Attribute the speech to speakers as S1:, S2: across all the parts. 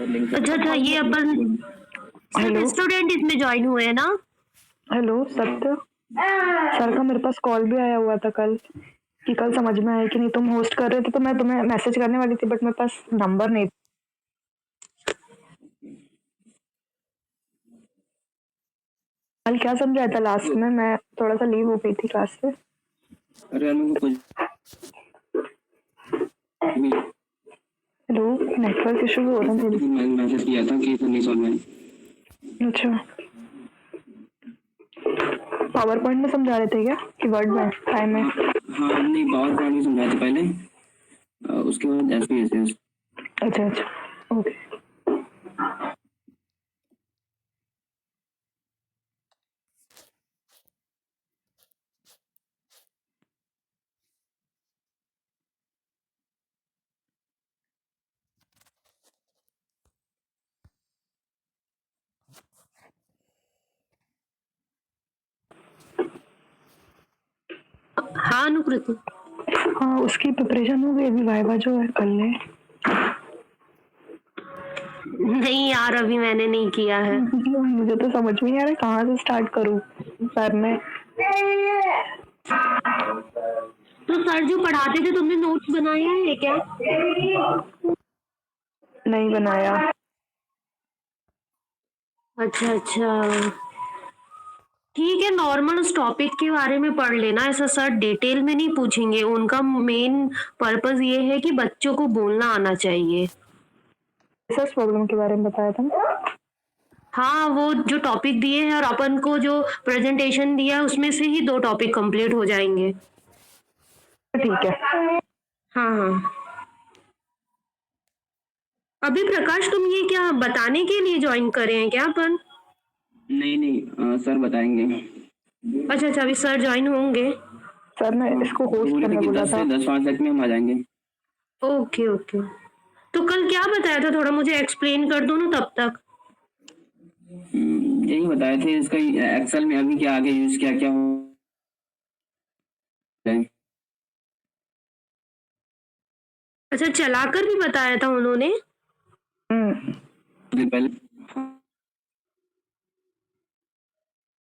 S1: Link.
S2: अच्छा अच्छा, ये अपन
S3: हेलो
S2: स्टूडेंट इसमें ज्वाइन हुए हैं ना?
S3: हेलो सत्य सर का मेरे पास कॉल भी आया हुआ था कल कि कल समझ में आया कि नहीं, तुम होस्ट कर रहे थे तो मैं तुम्हें मैसेज करने वाली थी बट मेरे पास नंबर नहीं। कल क्या समझाया था लास्ट में? मैं थोड़ा सा लीव हो गई थी क्लास से।
S1: अरे कुछ
S3: हेलो, नेटवर्क इशू भी हो रहा है थोड़ी।
S1: मैसेज किया था कि नहीं सॉल्व है।
S3: अच्छा, पावर पॉइंट में समझा रहे थे क्या कि वर्ड में टाइम में?
S1: हाँ नहीं, पावर पॉइंट में समझाया था पहले, उसके बाद एसपीएस।
S3: अच्छा अच्छा, ओके।
S2: हाँ अनुकृति,
S3: हाँ उसकी प्रिपरेशन हो गई, अभी वाइवा जो है कल ले।
S2: नहीं यार अभी मैंने नहीं किया है।
S3: मुझे तो समझ में नहीं आ रहा कहाँ से स्टार्ट करूँ। सर ने
S2: तो सर जो पढ़ाते थे तुमने नोट्स बनाए हैं क्या?
S3: नहीं बनाया।
S2: अच्छा अच्छा, ठीक है, नॉर्मल उस टॉपिक के बारे में पढ़ लेना, ऐसा सर डिटेल में नहीं पूछेंगे। उनका मेन पर्पस ये है कि बच्चों को बोलना आना चाहिए।
S3: रिसर्च प्रॉब्लम के बारे में बताया था।
S2: हाँ, वो जो टॉपिक दिए हैं और अपन को जो प्रेजेंटेशन दिया है उसमें से ही 2 टॉपिक कंप्लीट हो जाएंगे।
S3: ठीक है।
S2: हाँ हाँ। अभी प्रकाश तुम ये क्या बताने के लिए ज्वाइन करे हैं क्या अपन?
S1: नहीं सर बताएंगे।
S2: अच्छा अच्छा, अभी सर ज्वाइन होंगे।
S3: सर ने इसको होस्ट करने बोला था।
S1: 10-5 तक में हम आ जाएंगे।
S2: ओके ओके, तो कल क्या बताया था थोड़ा मुझे एक्सप्लेन कर दो ना तब तक।
S1: यही बताए थे, इसका एक्सेल में अभी क्या आगे यूज क्या क्या हो।
S2: अच्छा, चलाकर भी बताया था उन्होंने?
S1: पहले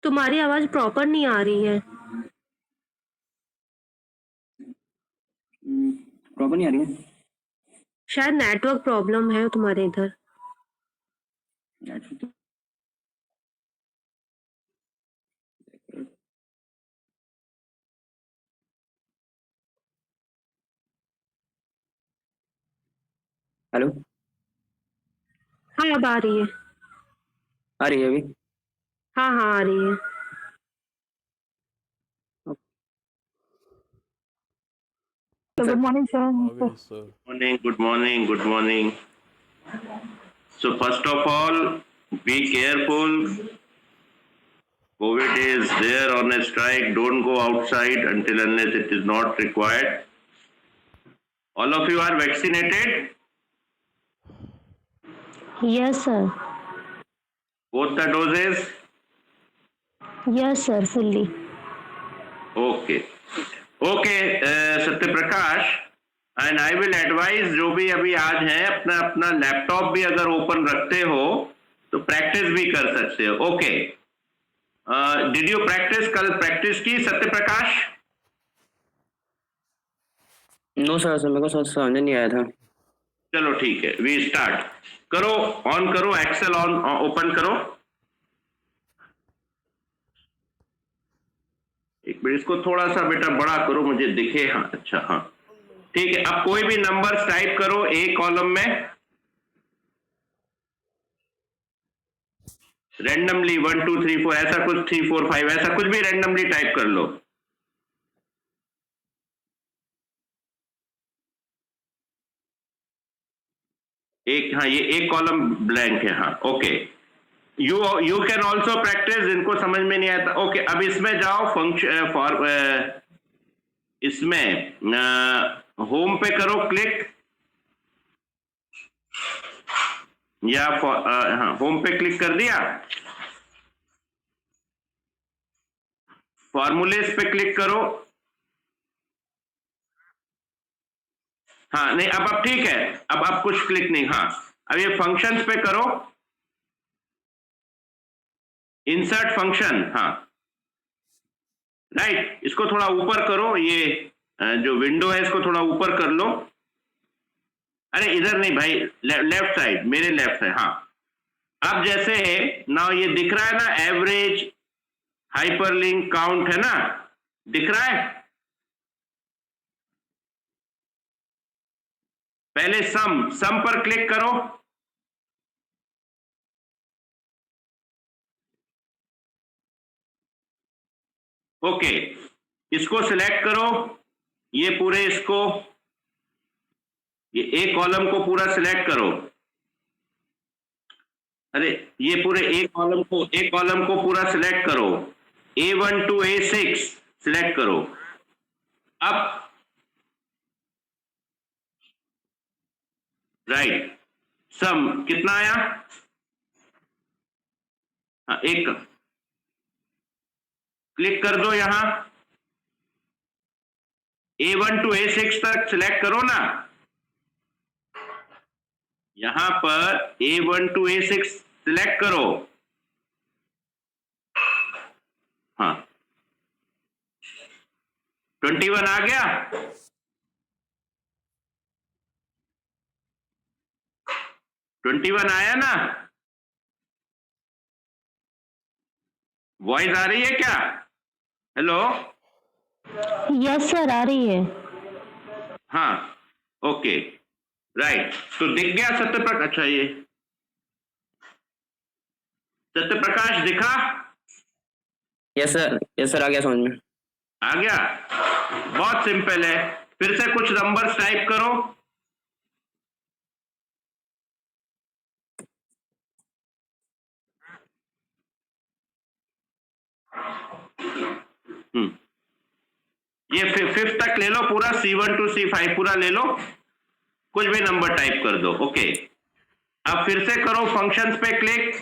S2: तुम्हारी आवाज प्रॉपर नहीं आ रही है।
S1: प्रॉपर नहीं आ रही है।
S2: शायद नेटवर्क प्रॉब्लम है तुम्हारे इधर।
S1: हेलो,
S2: हाँ अब आ रही है।
S1: आ रही है अभी?
S2: हाँ हाँ आ रही है।
S3: Good morning sir.
S4: Good morning, good morning. So first of all, be careful. COVID is there on a strike. Don't go outside until unless it is not required. All of you are vaccinated?
S2: Yes sir.
S4: Both the doses?
S2: Yes sir, fully.
S4: Okay. Okay, Satya Prakash, and I will advise जो भी अभी आज है अपना अपना laptop भी अगर open रखते हो तो प्रैक्टिस भी कर सकते हो। Okay, did you practice? कल प्रैक्टिस की सत्य प्रकाश?
S1: नो सर, मेरे को समझ नहीं आया था।
S4: चलो ठीक है, वी स्टार्ट। करो, ऑन करो एक्सेल, ऑन ओपन करो। एक मिनट, इसको थोड़ा सा बेटा बड़ा करो, मुझे दिखे। हाँ अच्छा, हाँ ठीक है। अब कोई भी नंबर्स टाइप करो एक कॉलम में, रैंडमली 1 2 3 4 ऐसा कुछ, 3 4 5 ऐसा कुछ भी रैंडमली टाइप कर लो। एक, हाँ ये एक कॉलम ब्लैंक है। हाँ okay, you can also practice, जिनको समझ में नहीं आता। ओके, अब इसमें जाओ, फंक्शन फॉर, इसमें होम पे करो क्लिक, या हाँ होम पे क्लिक कर दिया, फॉर्मूलेस पे क्लिक करो। हाँ नहीं, अब ठीक है, अब कुछ क्लिक नहीं। हाँ अब ये फंक्शंस पे करो, इंसर्ट फंक्शन, हाँ राइट, इसको थोड़ा ऊपर करो, ये जो विंडो है इसको थोड़ा ऊपर कर लो। अरे इधर नहीं भाई, लेफ्ट साइड, मेरे लेफ्ट साइड, हाँ। अब जैसे नाउ ये दिख रहा है ना, एवरेज हाइपरलिंक काउंट है ना, दिख रहा है। पहले सम पर क्लिक करो, ओके, इसको सिलेक्ट करो, ये पूरे इसको, ये एक कॉलम को पूरा सिलेक्ट करो। अरे ये पूरे एक कॉलम को पूरा सिलेक्ट करो, A1 to A6 सिलेक्ट करो। अब राइट, सम कितना आया, हाँ एक, क्लिक कर दो, यहां A1 to A6 तक सिलेक्ट करो ना, यहां पर A1 to A6 सिलेक्ट करो, हाँ 21 आ गया, आया ना, वॉइस आ रही है क्या? हेलो,
S2: यस सर, आ रही है।
S4: हाँ ओके राइट, तो दिख गया सत्यप्रकाश, अच्छा ये सत्यप्रकाश दिखा?
S1: यस सर, आ गया समझ में।
S4: आ गया, बहुत सिंपल है। फिर से कुछ नंबर्स टाइप करो, ये फिफ्थ तक ले लो पूरा, C1 to C5 पूरा ले लो, कुछ भी नंबर टाइप कर दो, ओके। अब फिर से करो फंक्शंस पे क्लिक,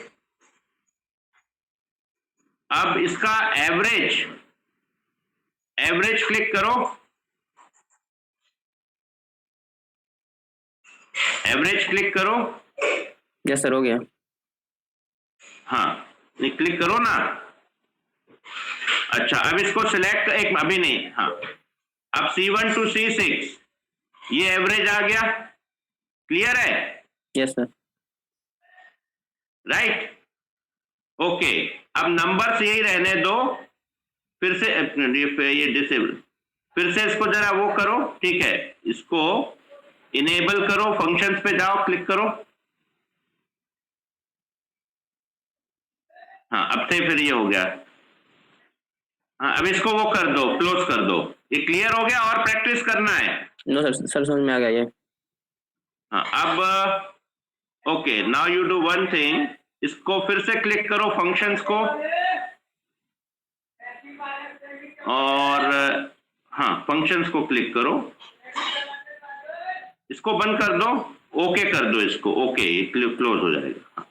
S4: अब इसका एवरेज क्लिक करो, एवरेज क्लिक करो,
S1: यस सर, हो गया।
S4: हाँ नहीं क्लिक करो ना, अच्छा अब इसको सिलेक्ट, एक अभी नहीं, हाँ अब C1 to C6 ये एवरेज आ गया, क्लियर है?
S1: Yes sir.
S4: राइट, ओके, अब नंबर्स यही रहने दो, फिर से ये डिसेबल, फिर से इसको जरा वो करो, ठीक है, इसको इनेबल करो, फंक्शंस पे जाओ, क्लिक करो, हाँ अब से फिर ये हो गया, हाँ अब इसको वो कर दो, क्लोज कर दो, ये क्लियर हो गया, और प्रैक्टिस करना है?
S1: नो सर समझ में आ गया ये।
S4: हाँ अब okay, now you do one thing, इसको फिर से क्लिक करो फंक्शंस को, और हाँ फंक्शंस को क्लिक करो, इसको बंद कर दो, ओके कर दो इसको, ओके ये क्लोज हो जाएगा।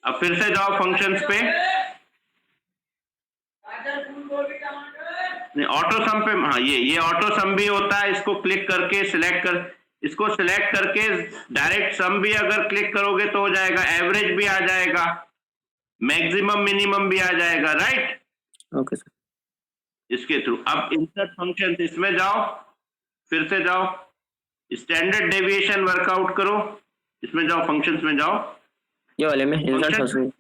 S4: अब फिर से जाओ फंक्शंस पे, नहीं ऑटो सम पे, हाँ ये ऑटो सम भी होता है, इसको क्लिक करके इसको सिलेक्ट करके डायरेक्ट सम भी अगर क्लिक करोगे तो हो जाएगा, एवरेज भी आ जाएगा, मैक्सिमम मिनिमम भी आ जाएगा, राइट?
S1: Okay sir.
S4: इसके थ्रू अब इंसर्ट फंक्शन, इसमें जाओ, फिर से जाओ, स्टैंडर्ड डेविएशन वर्कआउट करो, इसमें जाओ, फंक्शंस में जाओ,
S1: ये वाले में इंसर्ट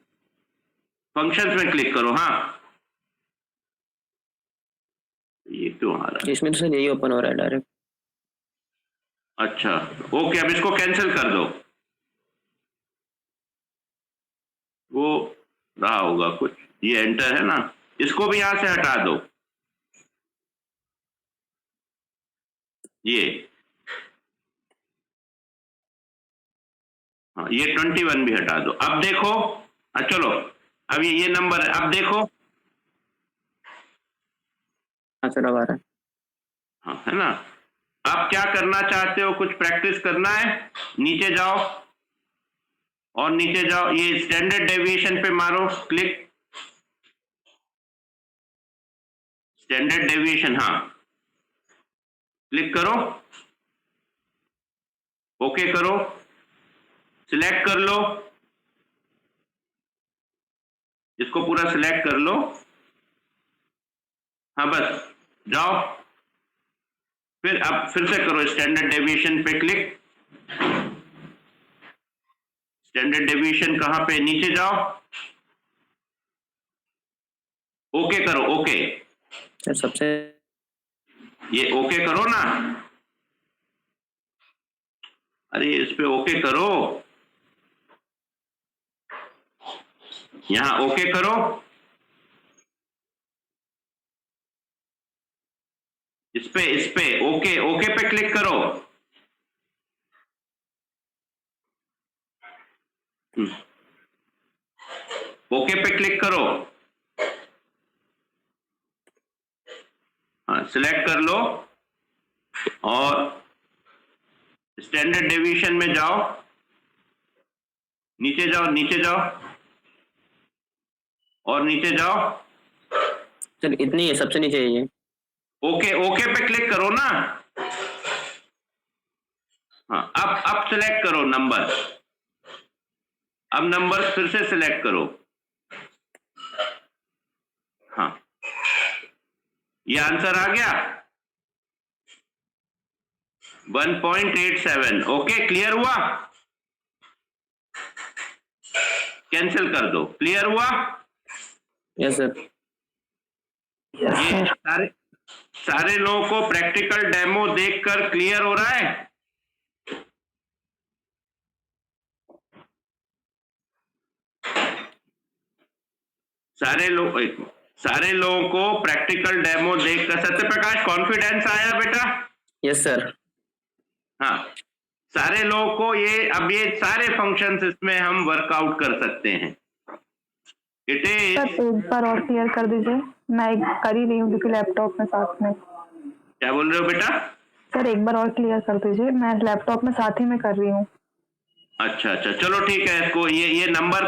S4: फंक्शंस में क्लिक करो, हाँ ये क्यों आ रहा है?
S1: इसमें तो सर यही ओपन हो रहा है डायरेक्ट।
S4: अच्छा ओके, अब इसको कैंसिल कर दो, वो रहा होगा कुछ, ये एंटर है ना, इसको भी यहां से हटा दो, ये हाँ ये 21 भी हटा दो। अब देखो, चलो अब ये नंबर है, अब देखो,
S1: हाँ सर अब आ रहा है।
S4: हाँ है ना। आप क्या करना चाहते हो, कुछ प्रैक्टिस करना है? नीचे जाओ और नीचे जाओ, ये स्टैंडर्ड डेविएशन पे मारो क्लिक, स्टैंडर्ड डेविएशन, हाँ क्लिक करो, ओके करो, सिलेक्ट कर लो, इसको पूरा सिलेक्ट कर लो। हाँ बस जाओ, फिर अब फिर से करो स्टैंडर्ड डेविएशन पे क्लिक। स्टैंडर्ड डेविएशन कहां पे, नीचे जाओ, ओके करो, ओके।
S1: सर सबसे
S4: ये ओके करो ना, अरे इस पे ओके करो, यहां ओके करो, इस पे ओके, ओके पे क्लिक करो। ओके पे क्लिक करो, हाँ सिलेक्ट कर लो और स्टैंडर्ड डेविएशन में जाओ, नीचे जाओ, नीचे जाओ और नीचे जाओ।
S1: सर इतनी है, सबसे नीचे है ये।
S4: ओके, ओके पे क्लिक करो ना। हाँ अब सिलेक्ट करो नंबर, अब नंबर फिर से सिलेक्ट करो। हाँ ये आंसर आ गया 1.87। ओके क्लियर हुआ, कैंसिल कर दो, क्लियर हुआ।
S1: Yes sir.
S4: ये सारे लोगों को प्रैक्टिकल डेमो देखकर क्लियर हो रहा है। सारे लोगों को प्रैक्टिकल डेमो देखकर सत्य प्रकाश कॉन्फिडेंस आया बेटा?
S1: Yes sir.
S4: हाँ सारे लोगों को ये सारे फंक्शंस इसमें हम वर्कआउट कर सकते हैं। इट इज
S3: सर एक बार और क्लियर कर दीजिए, मैं कर ही रही हूँ क्योंकि लैपटॉप में साथ में।
S4: क्या बोल रहे हो बेटा?
S3: सर एक बार और क्लियर कर दीजिए, मैं लैपटॉप में साथ ही में कर रही हूँ।
S4: अच्छा चलो ठीक है, इसको ये नंबर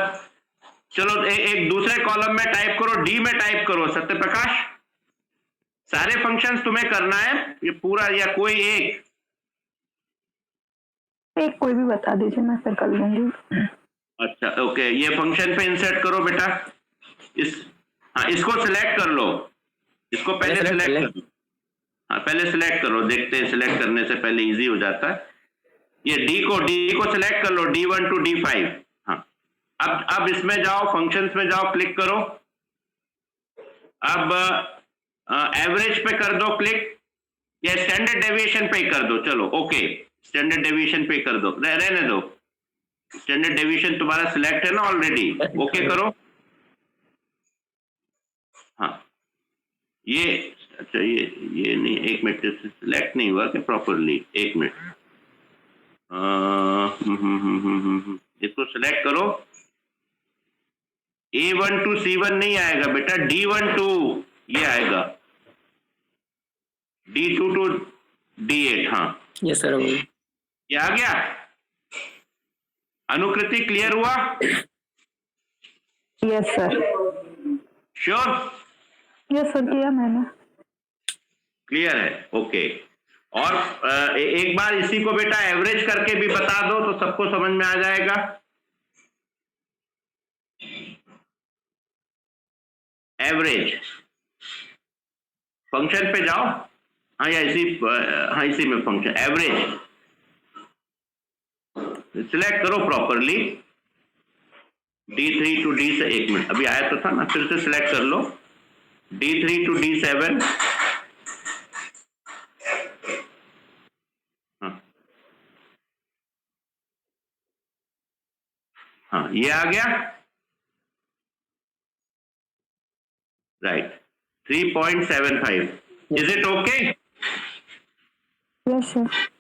S4: चलो एक दूसरे कॉलम में टाइप करो, डी में टाइप करो सत्य प्रकाश। सारे फंक्शंस तुम्हें करना है ये पूरा या कोई एक
S3: कोई भी बता दीजिए, मैं फिर कर लूंगी।
S4: अच्छा ओके, ये फंक्शन पे इंसर्ट करो बेटा। इसको सिलेक्ट कर लो, इसको पहले सिलेक्ट कर लो। हाँ पहले सिलेक्ट करो, देखते हैं सिलेक्ट करने से पहले इजी हो जाता है। ये डी को सिलेक्ट कर लो, D1 to D5। हाँ अब इसमें जाओ, फंक्शंस में जाओ, क्लिक करो। अब एवरेज पे कर दो क्लिक, या स्टैंडर्ड डेविएशन पे ही कर दो। चलो ओके स्टैंडर्ड डेविएशन पे कर दो, रहने दो। स्टैंडर्ड डेविएशन तुम्हारा सिलेक्ट है ना ऑलरेडी, ओके करो। हाँ ये अच्छा ये नहीं, एक मिनट, सिलेक्ट नहीं हुआ क्या प्रॉपरली, एक मिनट। इसको सिलेक्ट करो। A1 to C1 नहीं आएगा बेटा, D1 to ये आएगा, D2 to D8। हाँ
S1: यस सर।
S4: ये आ गया। अनुकृति क्लियर हुआ?
S3: Yes sir.
S4: Sure?
S3: Yes sir किया मैंने।
S4: क्लियर है, ओके। और एक बार इसी को बेटा एवरेज करके भी बता दो तो सबको समझ में आ जाएगा। एवरेज फंक्शन पे जाओ, हाँ या इसी में फंक्शन एवरेज सिलेक्ट करो प्रॉपरली, D3 to D से, एक मिनट अभी आया तो था ना, फिर से सिलेक्ट कर लो, D3 to D7। हाँ ये आ गया, right 3.75। Is it okay?
S3: Yes sir.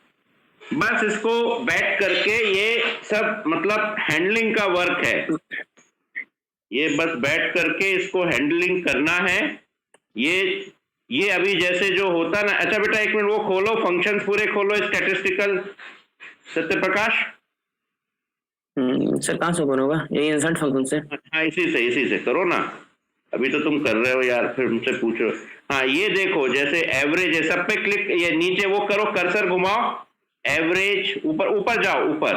S4: बस इसको बैठ करके ये सब मतलब हैंडलिंग का वर्क है, ये बस बैठ करके इसको हैंडलिंग करना है। ये अभी जैसे जो होता ना, अच्छा बेटा एक मिनट वो खोलो, फंक्शंस पूरे खोलो स्टैटिस्टिकल सत्य प्रकाश।
S1: सर कहाँ से ओपन होगा? ये इंसर्ट फंक्शन से?
S4: हाँ इसी से करो ना, अभी तो तुम कर रहे हो यार, फिर मुझसे पूछो। हाँ ये देखो जैसे एवरेज है, सब पे क्लिक, ये नीचे वो करो, कर्सर घुमाओ, एवरेज ऊपर जाओ, ऊपर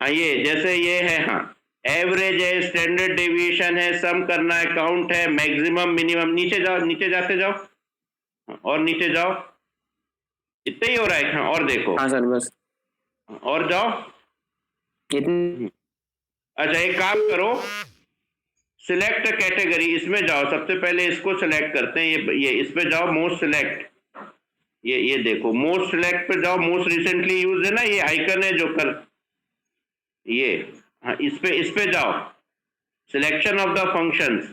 S4: हाँ ये जैसे ये है, हाँ एवरेज है, स्टैंडर्ड डेविएशन है, सम करना है, काउंट है, मैक्सिमम मिनिमम, नीचे जाओ, नीचे जाते जाओ, और नीचे जाओ, इतना ही हो रहा है। हाँ और देखो,
S1: हाँ सर बस
S4: और जाओ।
S1: कितनी
S4: अच्छा एक काम करो, सिलेक्ट कैटेगरी, इसमें जाओ, सबसे पहले इसको सिलेक्ट करते हैं, ये इस पे जाओ, मोस्ट सिलेक्ट, ये देखो मोस्ट सिलेक्ट पे जाओ, मोस्ट रिसेंटली यूज है ना, ये आइकन है जो कर ये, हाँ इस पे जाओ, सिलेक्शन ऑफ द फंक्शंस,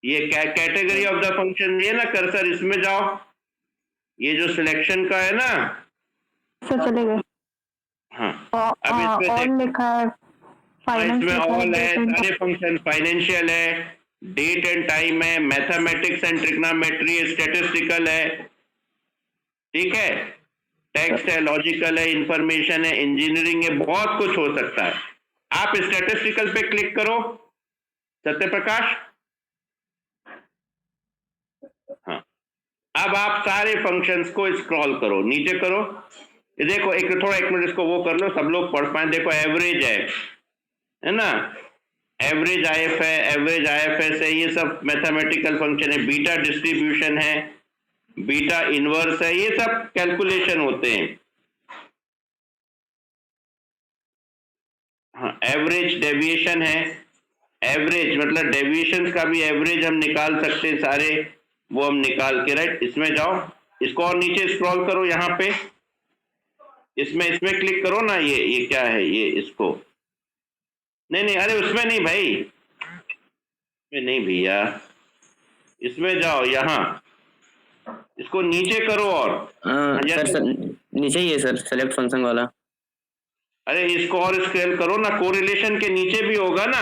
S4: ये कैटेगरी ऑफ द फंक्शन, ये ना कर्सर, इसमें जाओ, ये जो सिलेक्शन का है ना,
S3: सर चले गए।
S4: हाँ अब इसमें
S3: ऑल लिखा है, फाइनेंस
S4: इसमें
S3: लिखा है,
S4: ऑल है,
S3: date and
S4: सारे फंक्शन, फाइनेंशियल है, डेट एंड टाइम है, मैथमेटिक्स एंड ट्रिग्नोमेट्री है, स्टैटिस्टिकल है, ठीक है, टेक्स्ट है, लॉजिकल है, इंफॉर्मेशन है, इंजीनियरिंग है, बहुत कुछ हो सकता है। आप स्टैटिस्टिकल पे क्लिक करो सत्यप्रकाश, हाँ अब आप सारे फंक्शंस को स्क्रॉल करो, नीचे करो, ये देखो, एक थोड़ा 1 मिनट इसको वो कर लो, सब लोग पढ़ पाए। देखो एवरेज है ना, एवरेज आईएफ है, एवरेज आईएफएस है, ये सब मैथमेटिकल फंक्शन है, बीटा डिस्ट्रीब्यूशन है, बीटा इनवर्स है, ये सब कैलकुलेशन होते हैं। हाँ एवरेज डेविएशन है, एवरेज मतलब डेविएशन का भी एवरेज हम निकाल सकते हैं सारे, वो हम निकाल के, राइट, इसमें जाओ, इसको और नीचे स्क्रॉल करो, यहाँ पे इसमें क्लिक करो ना, ये क्या है, ये इसको नहीं अरे उसमें नहीं भाई, इसमें नहीं भैया, इसमें जाओ, यहाँ इसको नीचे करो, और
S1: सर नीचे ही है सर सेलेक्ट फंक्शन वाला।
S4: अरे इसको और स्क्रॉल करो ना, कोरिलेशन के नीचे भी होगा ना,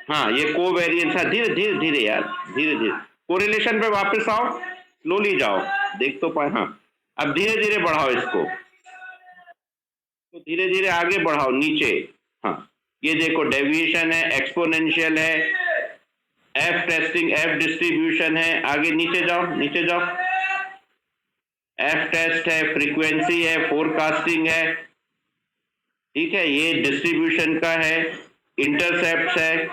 S4: हाँ ये कोवेरिएंस, हाँ धीरे धीरे धीरे यार, धीरे धीरे कोरिलेशन पे वापस आओ, स्लोली जाओ, देख तो पाए, हाँ अब धीरे धीरे बढ़ाओ इसको, तो धीरे धीरे आगे बढ़ाओ नीचे, हाँ ये देखो डेविएशन है, एक्सपोनेंशियल है, एफ टेस्टिंग, एफ डिस्ट्रीब्यूशन है, आगे नीचे जाओ, नीचे जाओ, एफ टेस्ट है, फ्रीक्वेंसी है, फोरकास्टिंग है, ठीक है, ये डिस्ट्रीब्यूशन का है, इंटरसेप्ट है,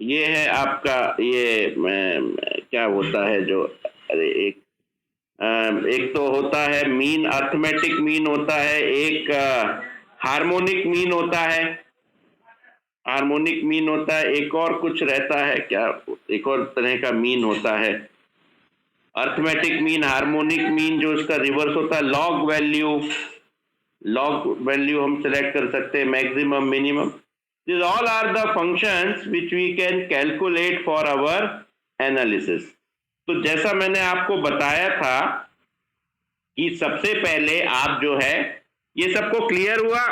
S4: ये है आपका, ये क्या होता है जो, अरे एक तो होता है मीन, अर्थमेटिक मीन होता है, एक हार्मोनिक मीन होता है, हार्मोनिक मीन होता है, एक और कुछ रहता है क्या, एक और तरह का मीन होता है, अर्थमेटिक मीन, हार्मोनिक मीन जो उसका रिवर्स होता है, लॉग वैल्यू हम सिलेक्ट कर सकते हैं, maximum, minimum, these all are the functions which we can calculate for our analysis। तो जैसा मैंने आपको बताया था कि सबसे पहले आप जो है, ये सबको क्लियर हुआ,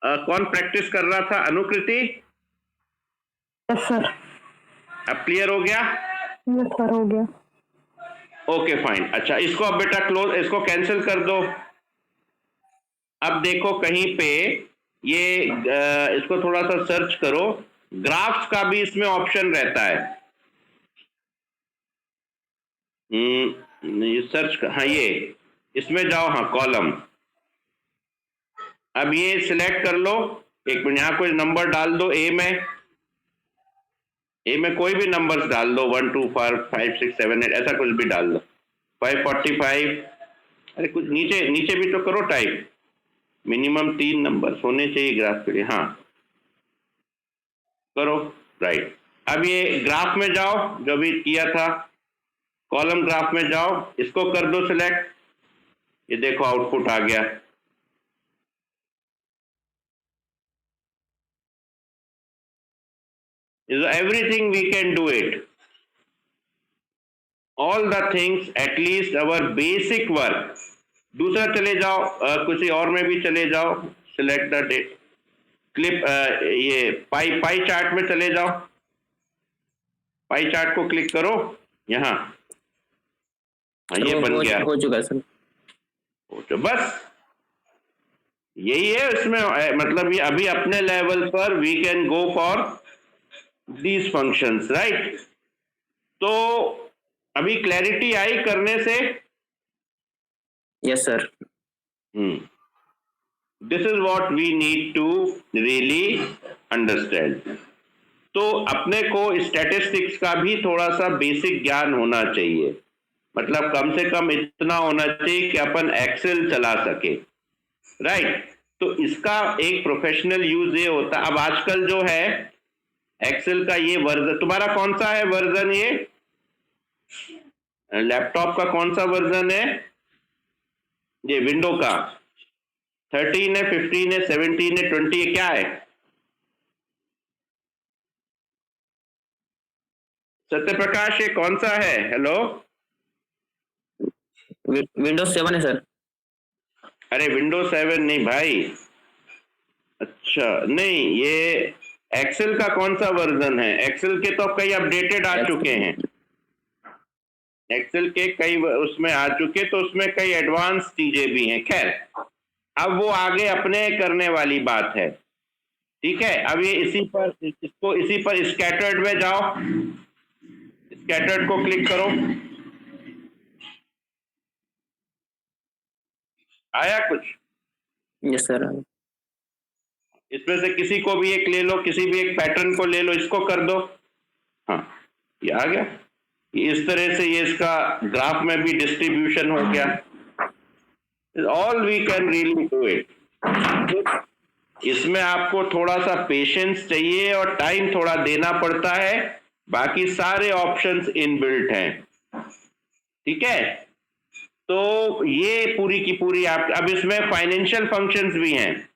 S4: कौन प्रैक्टिस कर रहा था, अनुकृति?
S3: Yes sir.
S4: अब क्लियर हो गया?
S3: यस सर हो गया।
S4: ओके फाइन, अच्छा इसको अब बेटा क्लोज, इसको कैंसिल कर दो। अब देखो कहीं पे ये इसको थोड़ा सा सर्च करो, ग्राफ्स का भी इसमें ऑप्शन रहता है, ये सर्च, हाँ ये इसमें जाओ, हाँ कॉलम, अब ये सिलेक्ट कर लो, एक मिनट यहाँ कोई नंबर डाल दो, ए में कोई भी नंबर्स डाल दो, 1 2 4 5 6 7 8 ऐसा कुछ भी डाल दो, 545, अरे कुछ नीचे भी तो करो टाइप, मिनिमम 3 नंबर होने चाहिए ग्राफ के लिए, हाँ करो, राइट। अब ये ग्राफ में जाओ, जो भी किया था, कॉलम ग्राफ में जाओ, इसको कर दो सिलेक्ट, ये देखो आउटपुट आ गया, is everything we can do it, all the things, at least our basic work। दूसरा चले जाओ, किसी और में भी चले जाओ, सिलेक्ट द डेट, क्लिप, ये पाई चार्ट में चले जाओ, पाई चार्ट को क्लिक करो, यहाँ ये बन गया,
S1: हो चुका सर,
S4: तो बस यही है इसमें, मतलब ये अभी अपने लेवल पर we can go for these functions, right. तो अभी क्लैरिटी आई करने से?
S1: Yes sir.
S4: This is what we need to really understand. तो अपने को स्टैटिस्टिक्स का भी थोड़ा सा बेसिक ज्ञान होना चाहिए, मतलब कम से कम इतना होना चाहिए कि अपन एक्सेल चला सके, राइट। तो इसका एक प्रोफेशनल यूज ये होता है। अब आजकल जो है एक्सेल का ये वर्जन, तुम्हारा कौन सा है वर्जन, ये लैपटॉप का कौन सा वर्जन है, ये विंडो का 13 है, 15 है, 17 है, 20 है, क्या है? सत्यप्रकाश ये कौन सा है? हेलो,
S1: विंडोज 7 है सर।
S4: अरे विंडोज 7 नहीं भाई, अच्छा नहीं, ये एक्सेल का कौन सा वर्जन है? एक्सेल के तो कई अपडेटेड आ चुके हैं, एक्सेल के कई उसमें आ चुके, तो उसमें कई एडवांस चीजें भी हैं। खैर, अब वो आगे अपने करने वाली बात है, ठीक है। अब ये इसी पर, इसको इसी पर स्कैटर्ड में जाओ, स्कैटर्ड को क्लिक करो, आया कुछ?
S1: Yes sir.
S4: इसमें से किसी को भी एक ले लो, किसी भी एक पैटर्न को ले लो, इसको कर दो, हाँ ये आ गया। इस तरह से ये इसका ग्राफ में भी डिस्ट्रीब्यूशन हो गया। All we can really do it. इसमें आपको थोड़ा सा पेशेंस चाहिए और टाइम थोड़ा देना पड़ता है, बाकी सारे ऑप्शंस इनबिल्ट हैं, ठीक है। तो ये पूरी की पूरी आप, अब इसमें फाइनेंशियल फंक्शंस भी हैं।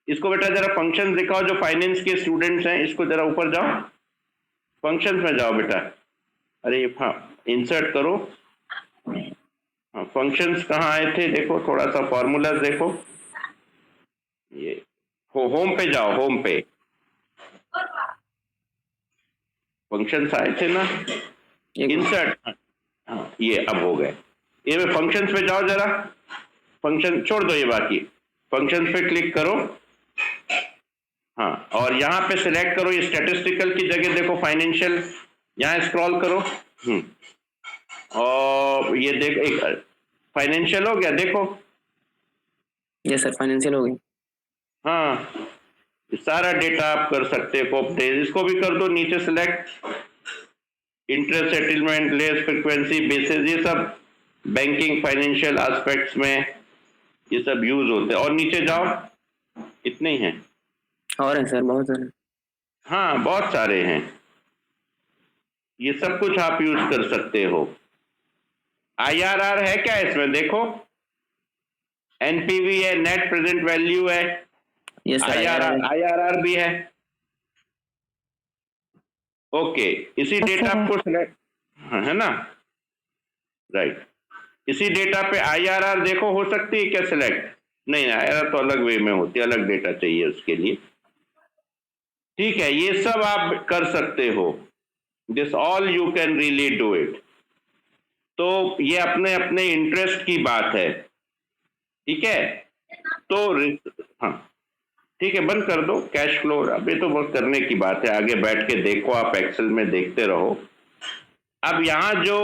S4: इसको बेटा जरा फंक्शंस दिखाओ, जो फाइनेंस के स्टूडेंट्स हैं, इसको जरा ऊपर जाओ, फंक्शंस में जाओ बेटा। अरे हाँ, इंसर्ट करो, हाँ फंक्शंस कहाँ आए थे देखो, थोड़ा सा फॉर्मूलाज देखो, ये होम पे जाओ, होम पे फंक्शंस आए थे ना, इंसर्ट, हाँ ये अब हो गए। ये में फंक्शंस पे जाओ जरा, फंक्शन छोड़ दो ये बाकी, फंक्शंस पे क्लिक करो, हाँ और यहाँ पे सिलेक्ट करो, ये स्टैटिस्टिकल की जगह देखो फाइनेंशियल, यहाँ स्क्रॉल करो, और ये देख, एक फाइनेंशियल हो गया देखो।
S1: यस सर, फाइनेंशियल हो गई।
S4: हाँ, सारा डेटा आप कर सकते हो, इसको भी कर दो, नीचे select, interest settlement, less frequency basis, ये सब बैंकिंग फाइनेंशियल एस्पेक्ट्स में ये सब यूज होते हैं। और नीचे जाओ, इतने ही हैं
S1: और है सर, बहुत सारे।
S4: हाँ बहुत सारे हैं, ये सब कुछ आप यूज कर सकते हो। IRR है क्या इसमें देखो, NPV है, नेट प्रेजेंट वैल्यू है,
S1: यस सर,
S4: IRR भी है, ओके। इसी डेटा को सिलेक्ट, है ना, राइट। इसी डेटा पे IRR देखो, हो सकती है क्या सिलेक्ट? नहीं, IRR तो अलग वे में होती है, अलग डेटा चाहिए उसके लिए, ठीक है। ये सब आप कर सकते हो, this all you can really do it. तो ये अपने अपने इंटरेस्ट की बात है, ठीक है। तो हाँ ठीक है, बंद कर दो कैश फ्लो, अब ये तो बहुत करने की बात है, आगे बैठ के देखो, आप एक्सेल में देखते रहो। अब यहाँ जो,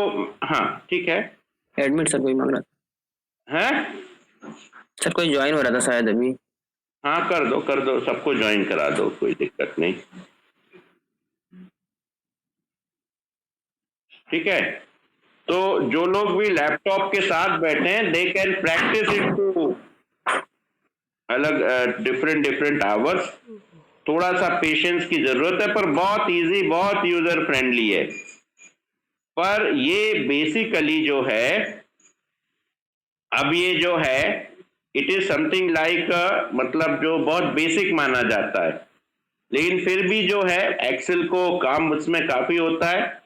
S4: हाँ ठीक है,
S1: एडमिट सर कोई मांग रहा
S4: है
S1: सर, कोई ज्वाइन हो रहा था शायद अभी।
S4: हाँ कर दो, सबको ज्वाइन करा दो, कोई दिक्कत नहीं, ठीक है। तो जो लोग भी लैपटॉप के साथ बैठे हैं, they can practice it to अलग डिफरेंट आवर्स। थोड़ा सा पेशेंस की जरूरत है, पर बहुत इजी, बहुत यूजर फ्रेंडली है। पर ये बेसिकली जो है, अब ये जो है, इट इज समथिंग लाइक, मतलब जो बहुत बेसिक माना जाता है, लेकिन फिर भी जो है एक्सेल को काम उसमें काफी होता है।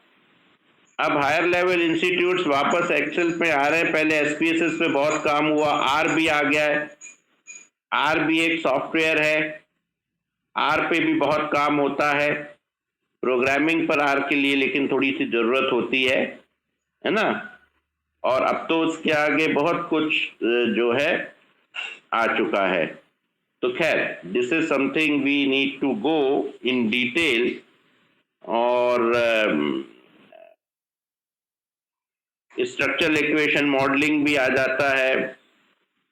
S4: अब हायर लेवल इंस्टीट्यूट्स वापस एक्सेल पे आ रहे हैं, पहले SPSS पे बहुत काम हुआ, R भी आ गया है, R भी एक सॉफ्टवेयर है, R पे भी बहुत काम होता है, प्रोग्रामिंग पर R के लिए लेकिन थोड़ी सी जरूरत होती है ना। और अब तो उसके आगे बहुत कुछ जो है आ चुका है। तो खैर, this is something we need to go in detail, और स्ट्रक्चरल इक्वेशन मॉडलिंग भी आ जाता है,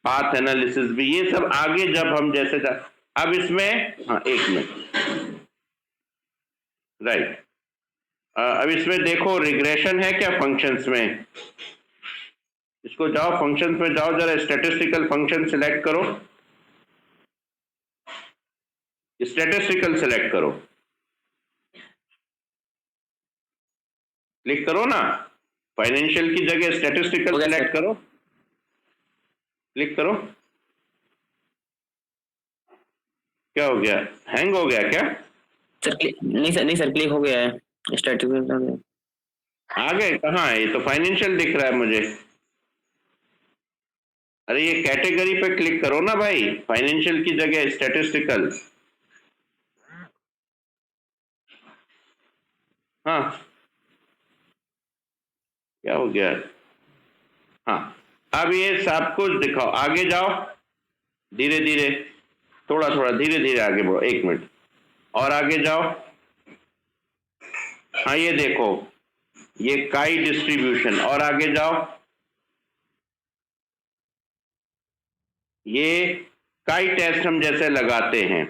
S4: पाथ एनालिसिस भी, ये सब आगे जब हम जैसे अब इसमें, हाँ एक मिनट, राइट, अब इसमें देखो रिग्रेशन है क्या फंक्शंस में, इसको जाओ फंक्शंस में जाओ, जरा स्टैटिस्टिकल फंक्शन सिलेक्ट करो, स्टैटिस्टिकल सिलेक्ट करो, क्लिक करो ना, फाइनेंशियल की जगह स्टैटिस्टिकल सिलेक्ट करो, क्लिक करो। क्या हो गया, हैंग हो गया क्या?
S1: सर नहीं सर क्लिक हो गया है, स्टैटिस्टिकल
S4: आ गए, कहाँ है ये? तो फाइनेंशियल दिख रहा है मुझे। अरे ये कैटेगरी पे क्लिक करो ना भाई, फाइनेंशियल की जगह स्टैटिस्टिकल। हाँ क्या हो गया? हाँ अब ये सब कुछ दिखाओ, आगे जाओ, धीरे धीरे, थोड़ा थोड़ा धीरे धीरे आगे बढ़ो, एक मिनट और आगे जाओ। हाँ ये देखो, ये काई डिस्ट्रीब्यूशन, और आगे जाओ, ये काई टेस्ट हम जैसे लगाते हैं,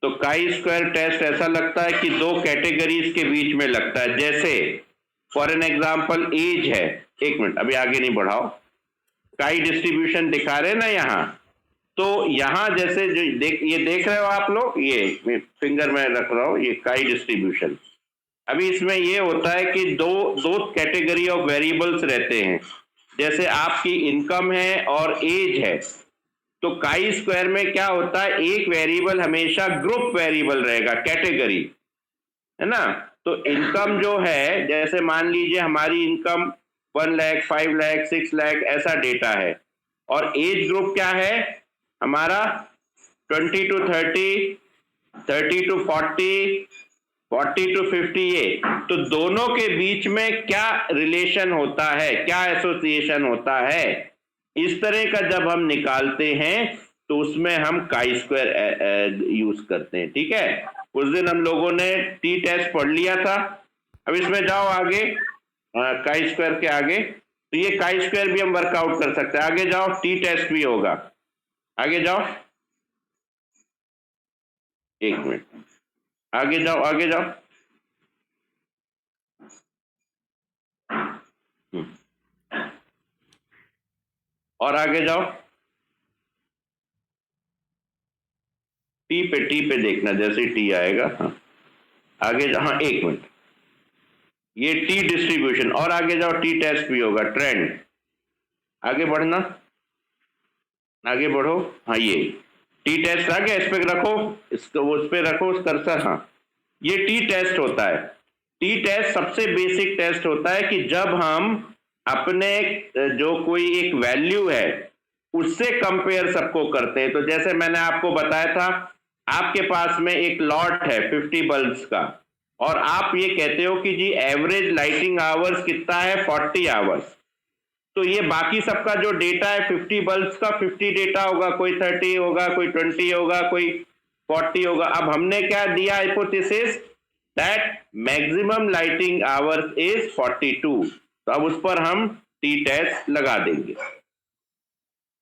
S4: तो काई स्क्वायर टेस्ट ऐसा लगता है कि दो कैटेगरीज के बीच में लगता है, जैसे फॉर एन एग्जाम्पल एज है, एक मिनट अभी आगे नहीं बढ़ाओ, काई डिस्ट्रीब्यूशन दिखा रहे ना यहाँ, तो यहाँ जैसे जो ये देख रहे हो आप लोग, ये फिंगर में रख रहा हूँ, ये काई डिस्ट्रीब्यूशन। अभी इसमें ये होता है कि दो कैटेगरी ऑफ वेरिएबल्स रहते हैं, जैसे आपकी इनकम है और एज है, तो काई स्क्वायर में क्या होता है, एक वेरिएबल हमेशा ग्रुप वेरिएबल रहेगा, कैटेगरी है ना। तो इनकम जो है, जैसे मान लीजिए हमारी इनकम 1 लाख, 5 लाख, 6 लाख ऐसा डेटा है, और एज ग्रुप क्या है हमारा 20 to 30, 30 to 40, 40 to 50, ये तो दोनों के बीच में क्या रिलेशन होता है, क्या एसोसिएशन होता है, इस तरह का जब हम निकालते हैं तो उसमें हम काई स्क्वायर यूज करते हैं। ठीक है, उस दिन हम लोगों ने टी टेस्ट पढ़ लिया था। अब इसमें जाओ आगे, काई स्क्वायर के आगे, तो ये काई स्क्वायर भी हम वर्कआउट कर सकते हैं। आगे जाओ, टी टेस्ट भी होगा, आगे जाओ, एक मिनट, आगे जाओ, आगे जाओ, और आगे जाओ, टी पे देखना, जैसे टी आएगा, हाँ आगे जाओ, हाँ एक मिनट, ये टी डिस्ट्रीब्यूशन, और आगे जाओ, टी टेस्ट भी होगा, ट्रेंड, आगे बढ़ना, आगे बढ़ो, हाँ ये टी टेस्ट आ गया, इस पे रखो, इसको उस पे रखो उस कर्सर, हाँ ये टी टेस्ट होता है। टी टेस्ट सबसे बेसिक टेस्ट होता है कि जब हम अपने जो कोई एक वैल्यू है उससे कंपेयर सबको करते हैं। तो जैसे मैंने आपको बताया था, आपके पास में एक लॉट है 50 बल्ब्स का, और आप ये कहते हो कि जी एवरेज लाइटिंग आवर्स कितना है, 40 आवर्स, तो ये बाकी सबका जो डेटा है 50 बल्ब्स का 50 डेटा होगा, कोई 30 होगा, कोई 20 होगा, कोई 40 होगा। अब हमने क्या दिया hypothesis, that maximum lighting hours is 42, तो अब उस पर हम टी टेस्ट लगा देंगे,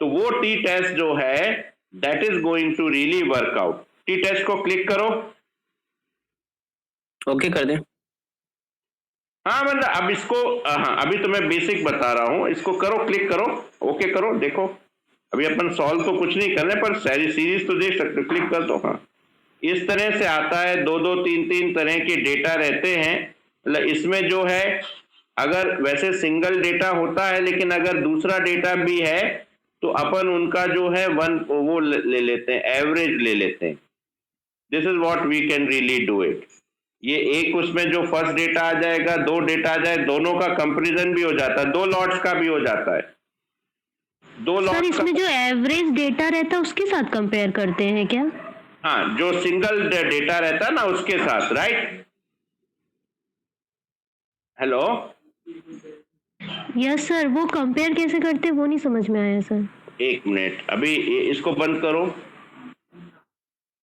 S4: तो वो टी टेस्ट जो है that is going to really work out. T test को क्लिक करो,
S1: ओके कर दे।
S4: हाँ मतलब अब इसको, हाँ अभी तो मैं बेसिक बता रहा हूं, इसको करो, क्लिक करो, ओके करो, देखो अभी अपन सॉल्व तो कुछ नहीं करने, पर सारी सीरीज तो देख सकते हो, क्लिक कर दो। हाँ इस तरह से आता है, 2-2, 3-3 तरह के डेटा रहते हैं। मतलब इसमें जो है, अगर वैसे सिंगल डेटा होता है, लेकिन अगर दूसरा डेटा भी है तो अपन उनका जो है वो ले लेते हैं, एवरेज ले लेते हैं। This is what we can really do it. ये एक उसमें जो फर्स्ट डेटा आ जाएगा, 2 डेटा आ जाए, दोनों का कंपैरिजन भी हो जाता है, 2 लॉट्स का भी हो जाता है, 2
S2: सर
S4: लॉट्स
S2: इसमें जो एवरेज डेटा रहता है उसके साथ कंपेयर करते हैं क्या?
S4: हाँ जो सिंगल डेटा रहता है ना उसके साथ, राइट। हेलो,
S2: यस सर, वो कंपेयर कैसे करते हैं वो नहीं समझ में आया सर।
S4: एक मिनट, अभी इसको बंद करो,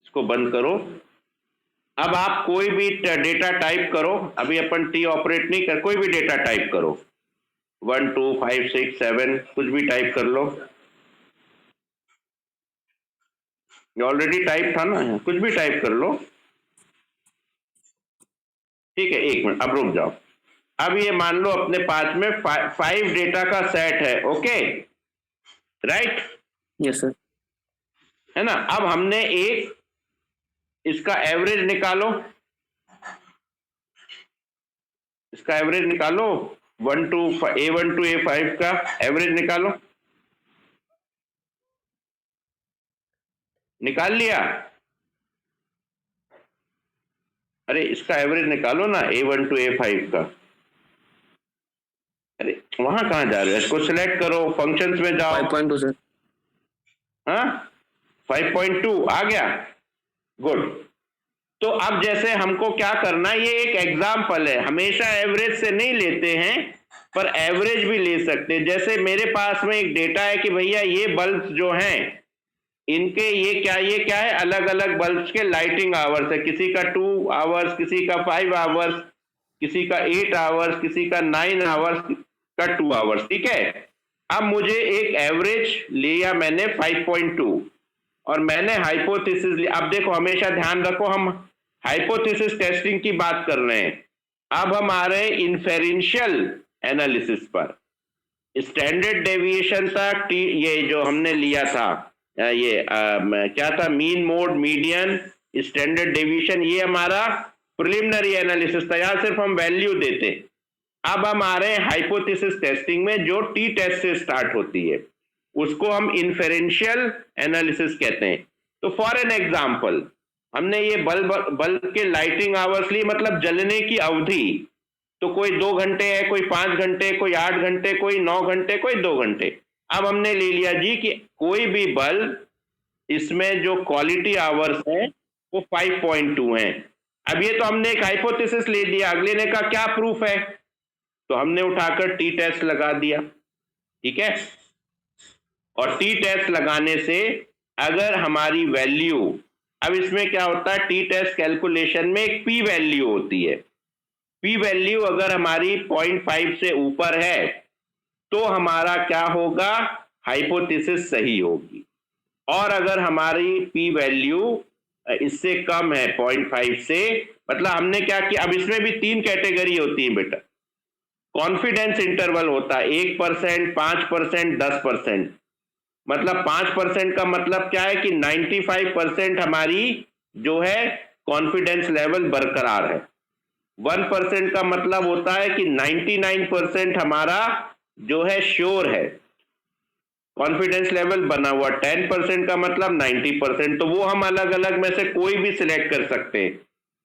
S4: इसको बंद करो। अब आप कोई भी डेटा टाइप करो, अभी अपन टी ऑपरेट नहीं कर, कोई भी डेटा टाइप करो, 1 2 5 6 7 कुछ भी टाइप कर लो। ये ऑलरेडी टाइप था ना, कुछ भी टाइप कर लो। ठीक है, एक मिनट, अब रुक जाओ। अब ये मान लो अपने पास में 5 डेटा का सेट है, ओके राइट,
S1: यस सर।
S4: है ना। अब हमने एक इसका एवरेज निकालो, इसका एवरेज निकालो, A1 to A5 का एवरेज निकालो। निकाल लिया? अरे इसका एवरेज निकालो ना, A1 to A5 का। अरे वहां कहां जा रहे हो, इसको सिलेक्ट करो, फंक्शंस में जाओ।
S1: 5.2 सर।
S4: हाँ 5.2 आ गया, गुड। तो अब जैसे हमको क्या करना, ये एक एग्जाम्पल है, हमेशा एवरेज से नहीं लेते हैं पर एवरेज भी ले सकते हैं। जैसे मेरे पास में एक डेटा है कि भैया ये बल्ब जो हैं इनके ये क्या है, अलग अलग बल्ब्स के लाइटिंग आवर्स है, किसी का 2 आवर्स, किसी का 5 आवर्स, किसी का 8 आवर्स, किसी का 9 आवर्स का 2 आवर्स, ठीक है। अब मुझे एक एवरेज लिया मैंने 5.2 और मैंने हाइपोथेसिस लिया। अब देखो हमेशा ध्यान रखो, हम हाइपोथेसिस टेस्टिंग की बात कर रहे हैं, अब हम आ रहे हैं इन्फेरेंशियल एनालिसिस पर। स्टैंडर्ड डेविएशन था ये जो हमने लिया था, ये क्या था, mean mode median standard deviation, ये हमारा प्रिलिमिनरी एनालिसिस था, यहां सिर्फ हम वैल्यू देते। अब हम आ रहे हैं हाइपोथेसिस टेस्टिंग में जो टी टेस्ट से स्टार्ट होती है, उसको हम इन्फेरेंशियल एनालिसिस कहते हैं। तो फॉर एन एग्जांपल हमने ये बल्ब के लाइटिंग आवर्स ली, मतलब जलने की अवधि, तो कोई 2 घंटे है, कोई 5 घंटे, कोई 8 घंटे, कोई 9 घंटे, कोई 2 घंटे। अब हमने ले लिया जी कि कोई भी बल्ब इसमें जो क्वालिटी आवर्स है वो 5.2 है। अब ये तो हमने एक हाइपोथेसिस ले लिया, अगले ने कहा क्या प्रूफ है, तो हमने उठाकर टी टेस्ट लगा दिया, ठीक है। और टी टेस्ट लगाने से अगर हमारी वैल्यू, अब इसमें क्या होता है, टी टेस्ट कैलकुलेशन में एक पी वैल्यू होती है, पी वैल्यू अगर हमारी 0.5 से ऊपर है तो हमारा क्या होगा, हाइपोथेसिस सही होगी। और अगर हमारी पी वैल्यू इससे कम है 0.5 से, मतलब हमने क्या किया, अब इसमें भी 3 कैटेगरी होती है बेटा। कॉन्फिडेंस इंटरवल होता है 1%, 5%, 10%। मतलब 5% का मतलब क्या है कि 95% हमारी जो है कॉन्फिडेंस लेवल बरकरार है। 1% का मतलब होता है कि 99% हमारा जो है श्योर है, कॉन्फिडेंस लेवल बना हुआ। 10% का मतलब 90%, तो वो हम अलग अलग में से कोई भी सिलेक्ट कर सकते हैं।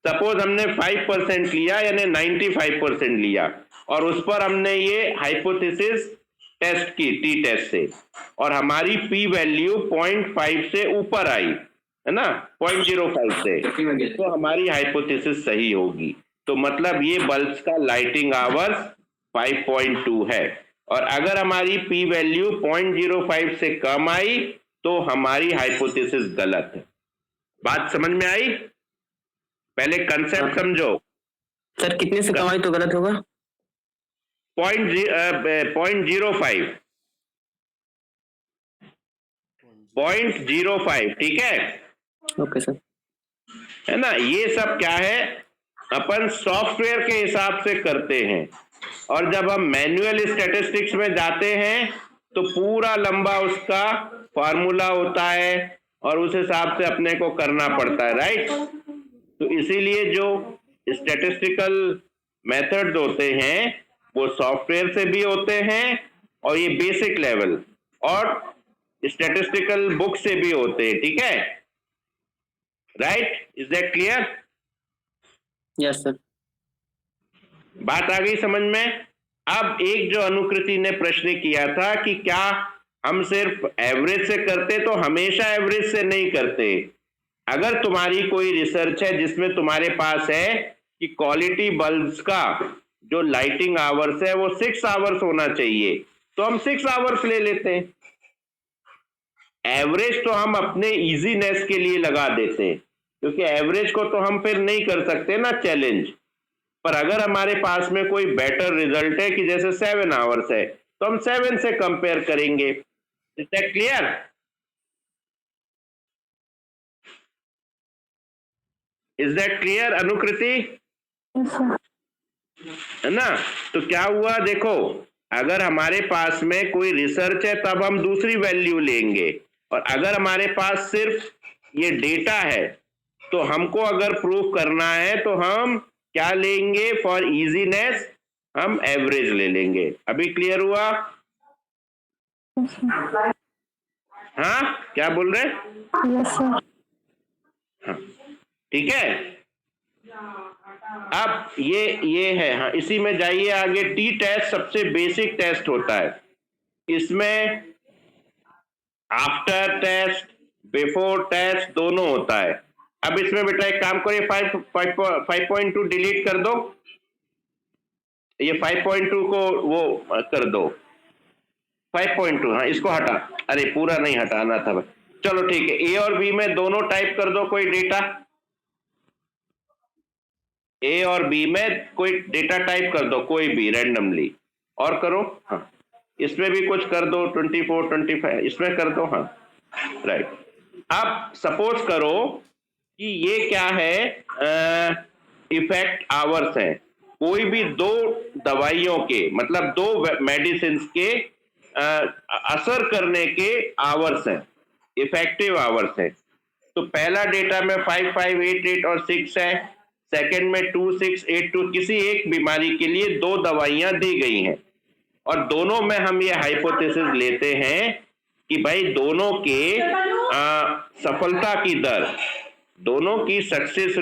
S4: सपोज हमने 5% लिया यानी 95% लिया, और उस पर हमने ये हाइपोथेसिस टेस्ट की टी टेस्ट से, और हमारी पी वैल्यू 0.5 से ऊपर आई, है ना, 0.05 से, तो हमारी हाइपोथेसिस सही होगी। तो मतलब ये बल्ब्स का लाइटिंग आवर्स 5.2 है, और अगर हमारी पी वैल्यू 0.05 से कम आई तो हमारी हाइपोथेसिस गलत है। बात समझ में आई? पहले कंसेप्ट समझो।
S1: सर कितने से कम आई तो गलत होगा?
S4: 0.05, ठीक है।
S1: Okay sir.
S4: है ना, ये सब क्या है, अपन सॉफ्टवेयर के हिसाब से करते हैं, और जब हम मैन्युअल स्टैटिस्टिक्स में जाते हैं तो पूरा लंबा उसका फार्मूला होता है और उस हिसाब से अपने को करना पड़ता है, राइट। तो इसीलिए जो स्टैटिस्टिकल मेथड्स होते हैं वो सॉफ्टवेयर से भी होते हैं, और ये बेसिक लेवल और स्टैटिस्टिकल बुक से भी होते हैं, ठीक है, right. Is that clear?
S1: Yes sir.
S4: बात आ गई समझ में? अब एक जो अनुकृति ने प्रश्न किया था कि क्या हम सिर्फ एवरेज से करते, तो हमेशा एवरेज से नहीं करते। अगर तुम्हारी कोई रिसर्च है जिसमें तुम्हारे पास है कि क्वालिटी बल्ब्स का जो लाइटिंग आवर्स है वो 6 आवर्स होना चाहिए, तो हम 6 आवर्स ले लेते हैं। एवरेज तो हम अपने इजीनेस के लिए लगा देते हैं, क्योंकि एवरेज को तो हम फिर नहीं कर सकते ना चैलेंज। पर अगर हमारे पास में कोई बेटर रिजल्ट है कि जैसे 7 आवर्स है, तो हम 7 से कंपेयर करेंगे। Is that clear? Is that clear Anukriti?
S3: Yes sir.
S4: है ना? तो क्या हुआ देखो, अगर हमारे पास में कोई रिसर्च है तब हम दूसरी वैल्यू लेंगे, और अगर हमारे पास सिर्फ ये डेटा है तो हमको अगर प्रूफ करना है तो हम क्या लेंगे? फॉर इजीनेस हम एवरेज ले लेंगे। अभी क्लियर हुआ? हाँ, क्या बोल रहे?
S3: Yes sir.
S4: हाँ, ठीक है। अब ये है, हाँ, इसी में जाइए आगे। टी टेस्ट सबसे बेसिक टेस्ट होता है। इसमें आफ्टर टेस्ट, बिफोर टेस्ट दोनों होता है। अब इसमें बेटा एक काम करिए, 5.2 डिलीट कर दो, ये 5.2 को वो कर दो, 5.2, हाँ इसको हटा, अरे पूरा नहीं हटाना था। चलो ठीक है, ए और बी में दोनों टाइप कर दो कोई डेटा, ए और बी में कोई डेटा टाइप कर दो, कोई भी रैंडमली, और करो। हाँ, इसमें भी कुछ कर दो, 24, 25 इसमें कर दो। हाँ राइट। अब सपोज करो कि ये क्या है, इफेक्ट आवर्स है, कोई भी दो दवाइयों के, मतलब दो मेडिसिन के असर करने के आवर्स हैं, इफेक्टिव आवर्स हैं। तो पहला डेटा में 5, 5, 8, 8 और 6 है, सेकंड में 2, 6, 8, 2। किसी एक बीमारी के लिए दो दवाइयां दी गई हैं, और दोनों में हम ये हाइपोथेसिस लेते हैं कि भाई दोनों के सफलता की दर, दोनों की success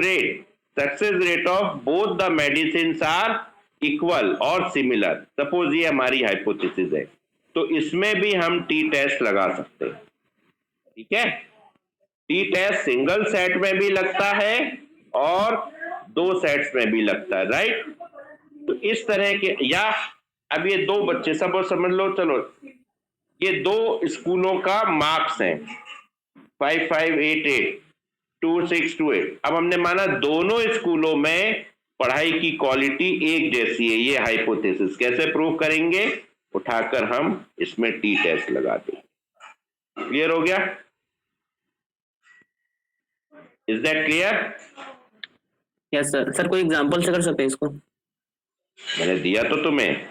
S4: rate of both the medicine are equal और सिमिलर। सपोज ये हमारी हाइपोथेसिस है, तो इसमें भी हम टी टेस्ट लगा सकते हैं। ठीक है, टी टेस्ट सिंगल सेट में भी लगता है और दो सेट्स में भी लगता है, राइट। तो इस तरह के, या अब ये दो बच्चे, सब समझ लो, चलो ये दो स्कूलों का मार्क्स हैं, 5, 5, 8, 8, 2, 6, 2, 8। अब हमने माना दोनों स्कूलों में पढ़ाई की क्वालिटी एक जैसी है, ये हाइपोथेसिस कैसे प्रूव करेंगे? उठाकर हम इसमें टी टेस्ट लगा देंगे। क्लियर हो गया? Is that clear?
S1: Yes sir. Sir कोई एग्जांपल से कर सकते हैं इसको?
S4: मैंने दिया तो तुम्हें।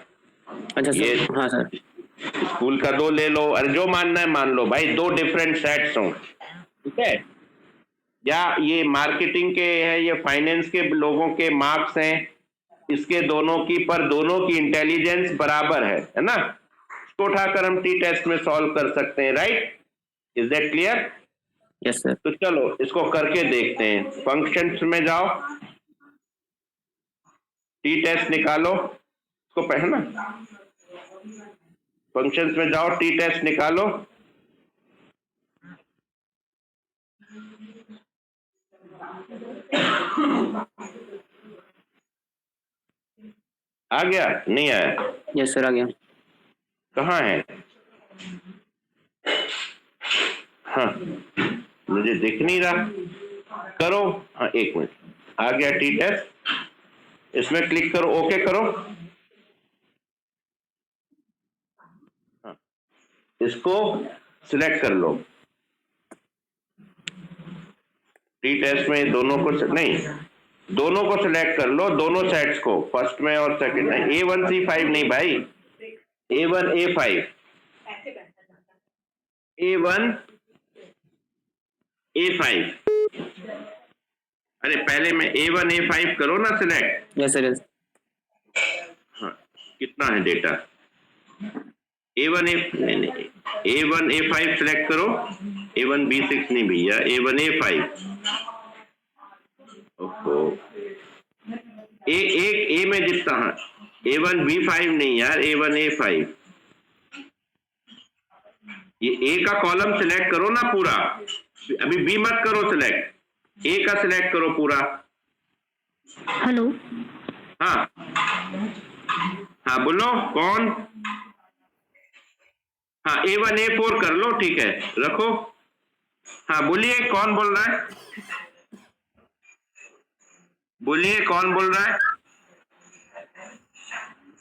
S1: अच्छा
S4: ये
S1: सर, हाँ सर।
S4: स्कूल का दो ले लो, अरे जो मानना है मान लो भाई, दो डिफरेंट सेट्स हों, ठीक है। या ये मार्केटिंग के है, ये फाइनेंस के लोगों के मार्क्स हैं, इसके दोनों की, पर दोनों की इंटेलिजेंस बराबर है ना। इसको उठाकर हम टी टेस्ट में सॉल्व कर सकते हैं, right. Is that clear?
S1: Yes sir.
S4: तो चलो इसको करके देखते हैं। फंक्शंस में जाओ, टी टेस्ट निकालो, इसको है ना, फंक्शंस में जाओ, टी टेस्ट निकालो। आ गया? नहीं आया?
S1: यस सर, आ गया।
S4: कहाँ है? हाँ, मुझे दिख नहीं रहा, करो। हाँ एक मिनट, आ गया टी टेस्ट, इसमें क्लिक करो, ओके करो। हाँ, इसको सिलेक्ट कर लो। टी टेस्ट में दोनों को नहीं, दोनों को सिलेक्ट कर लो, दोनों सेट्स को, फर्स्ट में और सेकंड में। A1C5 नहीं भाई, A1A5, A1A5। अरे पहले में A1A5 करो ना सिलेक्ट।
S1: Yes sir, yes.
S4: हाँ, कितना है डेटा? A1A5 सिलेक्ट करो, A1B6 नहीं भैया, A1A5। ओहो, ए में जितना, हाँ, A1B5 नहीं यार, A1A5। ये ए का कॉलम सिलेक्ट करो ना पूरा, अभी बी मत करो सिलेक्ट, ए का सिलेक्ट करो पूरा।
S2: हेलो।
S4: हाँ हाँ बोलो, कौन? हाँ A1A4 कर लो, ठीक है, रखो। हाँ बोलिए, कौन बोल रहा है? बोलिए, कौन बोल रहा है?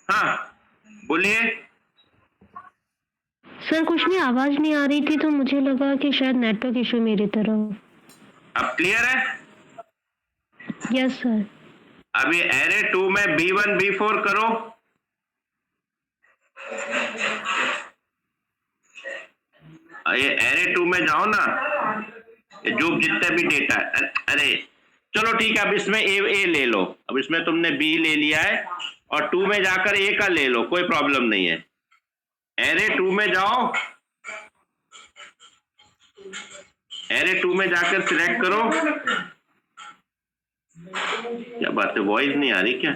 S4: हाँ बोलिए।
S2: सर कुछ नहीं, आवाज नहीं आ रही थी तो मुझे लगा कि शायद नेटवर्क इशू मेरी तरफ।
S4: अब क्लियर है?
S2: Yes sir.
S4: अभी एरे 2 में B1 B4 करो। ये एरे 2 में जाओ ना, ये जो जितने भी डेटा है, अरे चलो ठीक है, अब इसमें ए ले लो। अब इसमें तुमने बी ले लिया है और 2 में जाकर ए का ले लो, कोई प्रॉब्लम नहीं है। एरे 2 में जाओ, एरे 2 में जाकर सिलेक्ट करो। क्या बात है, वॉइस नहीं आ रही क्या?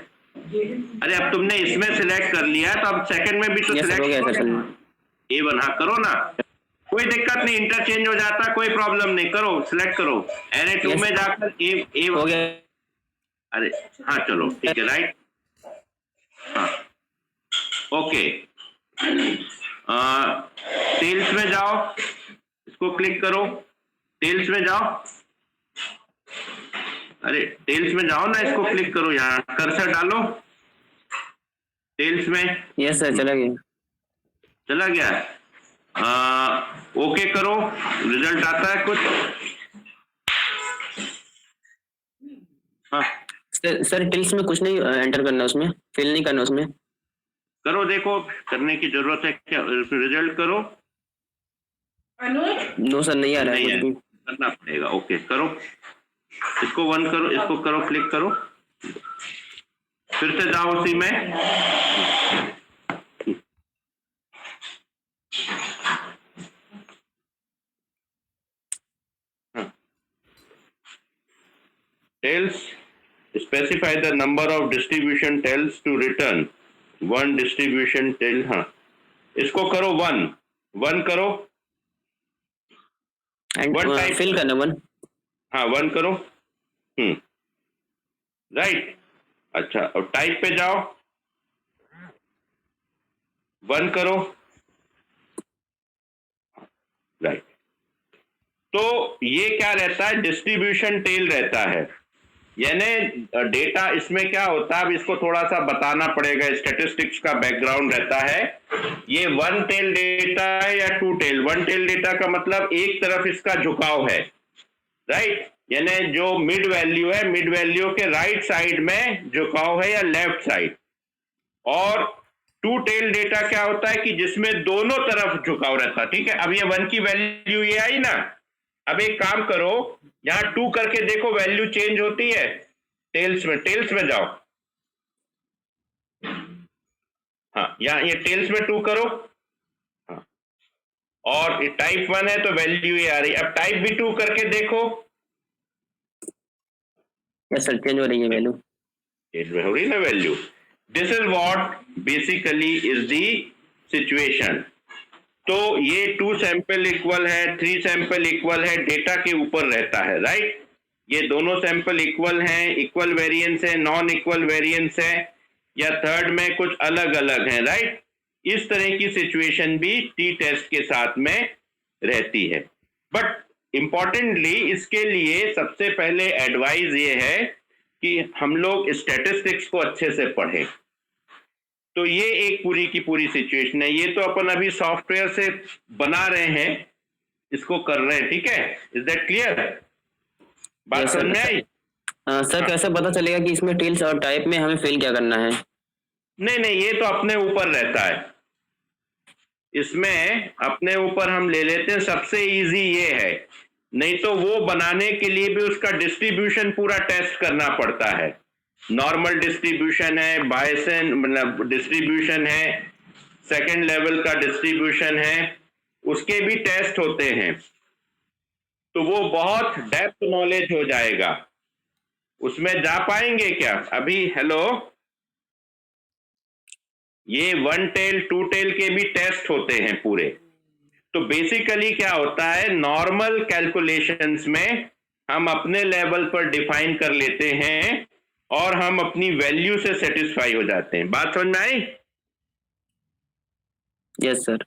S4: अरे अब तुमने इसमें सिलेक्ट कर लिया तो अब सेकंड में भी तो सिलेक्ट A1 हाँ करो ना, कोई दिक्कत नहीं, इंटरचेंज हो जाता, कोई प्रॉब्लम नहीं, करो सिलेक्ट करो। एरे 2 में जाकर ए हो गया। अरे हाँ चलो ठीक है, राइट, हाँ ओके। टेल्स में जाओ, इसको क्लिक करो, टेल्स में जाओ। अरे टेल्स में जाओ ना, इसको क्लिक करो, यहाँ कर्सर डालो टेल्स में।
S1: यस सर, चला गया।
S4: चला गया। ओके करो, रिजल्ट आता है कुछ। हाँ
S1: सर टिल्स में कुछ नहीं एंटर करना, उसमें फिल नहीं करना, उसमें
S4: करो, देखो करने की जरूरत है क्या, रिजल्ट करो।
S1: नो सर, नहीं आ रहा
S4: नहीं
S1: है
S4: है,
S1: कुछ भी।
S4: करना पड़ेगा। ओके करो, इसको 1 करो, इसको करो, क्लिक करो, फिर से जाओ उसी में। Tails, specify the number of distribution tails to return one distribution tail। हाँ इसको करो 1 करो,
S1: एंड
S4: One type-
S1: फिल करना 1।
S4: हाँ 1 करो, राइट। अच्छा और टाइप पे जाओ, 1 करो, राइट। तो ये क्या रहता है, डिस्ट्रीब्यूशन टेल रहता है, यानी डेटा इसमें क्या होता है, अब इसको थोड़ा सा बताना पड़ेगा, स्टैटिस्टिक्स का बैकग्राउंड रहता है। ये 1 टेल डेटा है या 2 टेल। 1 टेल डेटा का मतलब एक तरफ इसका झुकाव है, राइट, यानी जो मिड वैल्यू है, मिड वैल्यू के राइट साइड में झुकाव है या लेफ्ट साइड। और 2 टेल डेटा क्या होता है कि जिसमें दोनों तरफ झुकाव रहता है, ठीक है। अब ये 1 की वैल्यू ये आई ना, अब एक काम करो, यहां 2 करके देखो वैल्यू चेंज होती है। टेल्स में जाओ, हाँ यहाँ ये टेल्स में 2 करो, हाँ, और ये टाइप 1 है तो वैल्यू ये आ रही। अब टाइप भी 2 करके देखो,
S1: यस सर, चेंज हो रही है वैल्यू,
S4: चेंज हो रही ना value. This is what basically is the situation. तो ये 2 सैंपल इक्वल है, 3 सैंपल इक्वल है, डेटा के ऊपर रहता है, राइट। ये दोनों सैंपल इक्वल हैं, इक्वल वेरिएंस है, नॉन इक्वल वेरिएंस है, या थर्ड में कुछ अलग अलग है, राइट। इस तरह की सिचुएशन भी टी टेस्ट के साथ में रहती है। बट इंपॉर्टेंटली इसके लिए सबसे पहले एडवाइस ये है कि हम लोग स्टैटिस्टिक्स को अच्छे से पढ़ें। तो ये एक पूरी की पूरी सिचुएशन है। ये तो अपन अभी सॉफ्टवेयर से बना रहे हैं, इसको कर रहे हैं, ठीक है। Is that clear? बात समझ में आई?
S1: सर कैसे पता चलेगा कि इसमें टेल्स और टाइप में हमें फिल क्या करना है?
S4: नहीं, ये तो अपने ऊपर रहता है। इसमें अपने ऊपर हम ले लेते हैं, सबसे इजी ये है। नहीं तो वो बनाने के लिए भी उसका डिस्ट्रीब्यूशन पूरा टेस्ट करना पड़ता है। नॉर्मल डिस्ट्रीब्यूशन है, बायसेन मतलब डिस्ट्रीब्यूशन है, सेकंड लेवल का डिस्ट्रीब्यूशन है, उसके भी टेस्ट होते हैं। तो वो बहुत डेप्थ नॉलेज हो जाएगा, उसमें जा पाएंगे क्या अभी? हेलो, ये 1 टेल 2 टेल के भी टेस्ट होते हैं पूरे। तो बेसिकली क्या होता है, नॉर्मल कैलकुलेशंस में हम अपने लेवल पर डिफाइन कर लेते हैं और हम अपनी वैल्यू से सेटिस्फाई हो जाते हैं। बात समझ में आई?
S1: Yes sir.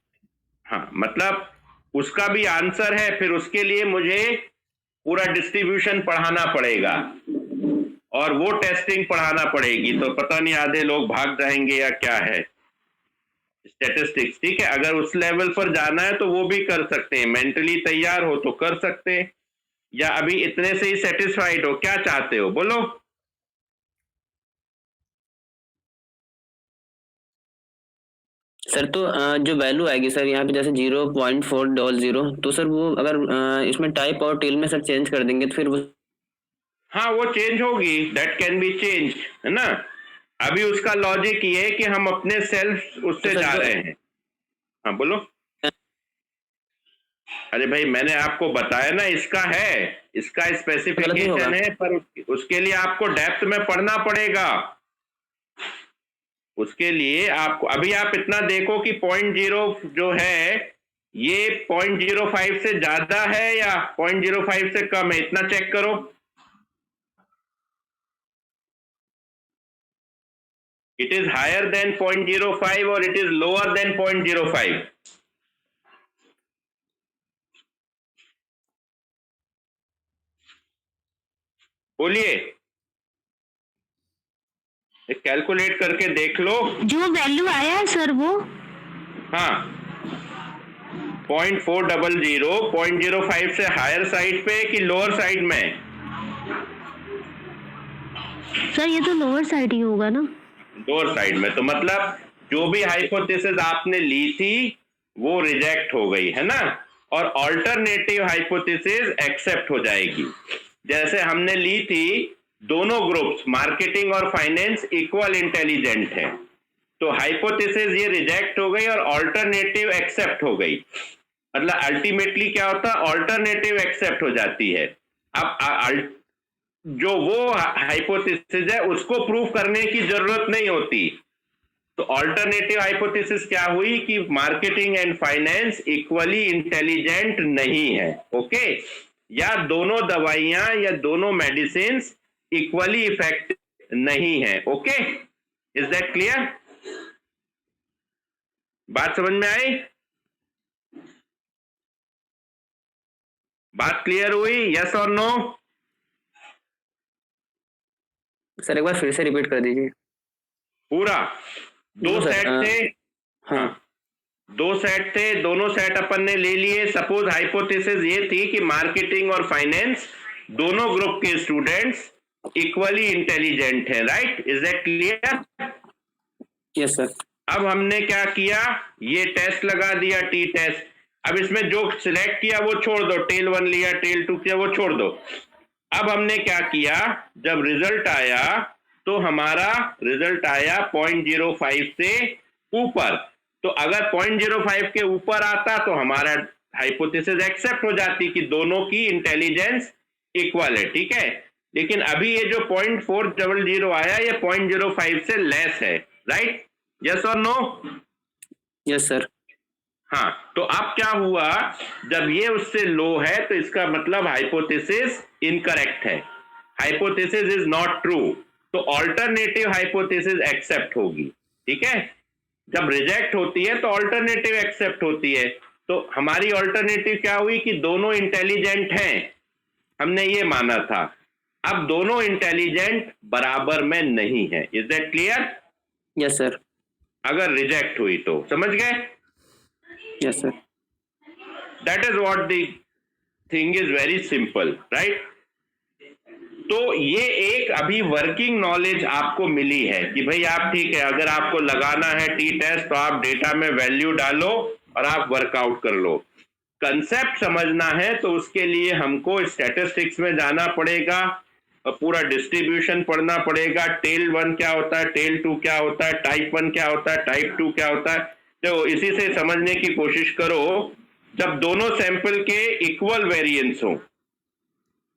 S4: हाँ, मतलब उसका भी आंसर है, फिर उसके लिए मुझे पूरा डिस्ट्रीब्यूशन पढ़ाना पड़ेगा और वो टेस्टिंग पढ़ाना पड़ेगी। तो पता नहीं आधे लोग भाग जाएंगे या क्या है। स्टैटिस्टिक्स, ठीक है, अगर उस लेवल पर जाना है तो वो भी कर सकते हैं, मेंटली तैयार हो तो कर सकते हैं, या अभी इतने से ही सेटिस्फाइड हो? क्या चाहते हो बोलो?
S1: सर तो जो वैल्यू आएगी सर यहाँ पे जैसे 0.400, तो सर वो अगर इसमें टाइप और टेल में सर चेंज कर देंगे तो फिर वो
S4: हाँ वो चेंज होगी, दैट कैन बी चेंज, है ना। अभी उसका लॉजिक ये है कि हम अपने सेल्फ उससे
S1: तो
S4: जा
S1: सर
S4: रहे हैं। हाँ बोलो। अरे भाई मैंने आपको बताया ना, इसका है, इसका स्पेसिफिकेशन है, पर उसके लिए आपको डेप्थ में पढ़ना पड़ेगा। उसके लिए आपको अभी आप इतना देखो कि 0.0 जो है ये 0.05 से ज्यादा है या 0.05 से कम है, इतना चेक करो। It is higher than 0.05 or it is lower than 0.05? बोलिए, कैलकुलेट करके देख लो।
S2: जो वैल्यू आया है सर वो
S4: हाँ 0.400 0.05 से हायर साइड पे कि लोअर साइड में?
S2: सर ये तो लोअर साइड ही होगा ना।
S4: लोअर साइड में, तो मतलब जो भी हाइपोथेसिस आपने ली थी वो रिजेक्ट हो गई, है ना, और ऑल्टरनेटिव हाइपोथेसिस एक्सेप्ट हो जाएगी। जैसे हमने ली थी दोनों ग्रुप्स मार्केटिंग और फाइनेंस इक्वल इंटेलिजेंट हैं, तो हाइपोथेसिस ये रिजेक्ट हो गई और ऑल्टरनेटिव एक्सेप्ट हो गई। मतलब अल्टीमेटली क्या होता है, ऑल्टरनेटिव एक्सेप्ट हो जाती है। अब जो वो हाइपोथेसिस है उसको प्रूव करने की जरूरत नहीं होती। तो ऑल्टरनेटिव हाइपोथेसिस क्या हुई कि marketing and finance equally intelligent नहीं है, ओके, या दोनों दवाइयां या दोनों मेडिसिन इक्वली इफेक्टिव नहीं है, ओके। Is that clear? बात समझ में आई? बात क्लियर हुई? यस और नो?
S1: सर एक बार फिर से रिपीट कर दीजिए
S4: पूरा। दो
S1: सर,
S4: सेट थे।
S1: हाँ
S4: दो सेट थे, दोनों सेट अपन ने ले लिए। सपोज हाइपोथेसिस ये थी कि मार्केटिंग और फाइनेंस दोनों ग्रुप के स्टूडेंट्स इक्वली इंटेलिजेंट हैं, right? Is that clear?
S1: Yes sir.
S4: अब हमने क्या किया, ये टेस्ट लगा दिया, टी टेस्ट। अब इसमें जो सिलेक्ट किया वो छोड़ दो, टेल 1 लिया, टेल 2 किया, वो छोड़ दो। अब हमने क्या किया, जब रिजल्ट आया तो हमारा रिजल्ट आया 0.05 से ऊपर। तो अगर 0.05 के ऊपर आता तो हमारा हाइपोथेसिस एक्सेप्ट हो जाती कि दोनों की इंटेलिजेंस इक्वल है, ठीक है। लेकिन अभी ये जो 0.400 आया ये 0.05 से लेस है, राइट? यस और नो?
S1: Yes sir.
S4: हाँ, तो अब क्या हुआ, जब ये उससे लो है तो इसका मतलब हाइपोथेसिस इनकरेक्ट है, हाइपोथेसिस इज नॉट ट्रू। तो ऑल्टरनेटिव हाइपोथेसिस एक्सेप्ट होगी, ठीक है। जब रिजेक्ट होती है तो ऑल्टरनेटिव एक्सेप्ट होती है। तो हमारी ऑल्टरनेटिव क्या हुई कि दोनों इंटेलिजेंट हैं, हमने ये माना था। अब दोनों इंटेलिजेंट बराबर में नहीं है। Is that clear?
S1: Yes sir.
S4: अगर रिजेक्ट हुई तो, समझ गए?
S1: Yes sir.
S4: That is what the thing is, very simple, right? तो ये एक अभी वर्किंग नॉलेज आपको मिली है कि भाई आप, ठीक है, अगर आपको लगाना है टी टेस्ट तो आप डेटा में वैल्यू डालो और आप वर्कआउट कर लो। कंसेप्ट समझना है तो उसके लिए हमको स्टैटिस्टिक्स में जाना पड़ेगा और पूरा डिस्ट्रीब्यूशन पढ़ना पड़ेगा। टेल 1 क्या होता है, टेल 2 क्या होता है, टाइप 1 क्या होता है, टाइप 2 क्या होता है। तो इसी से समझने की कोशिश करो। जब दोनों सैंपल के इक्वल वेरिएंस हो,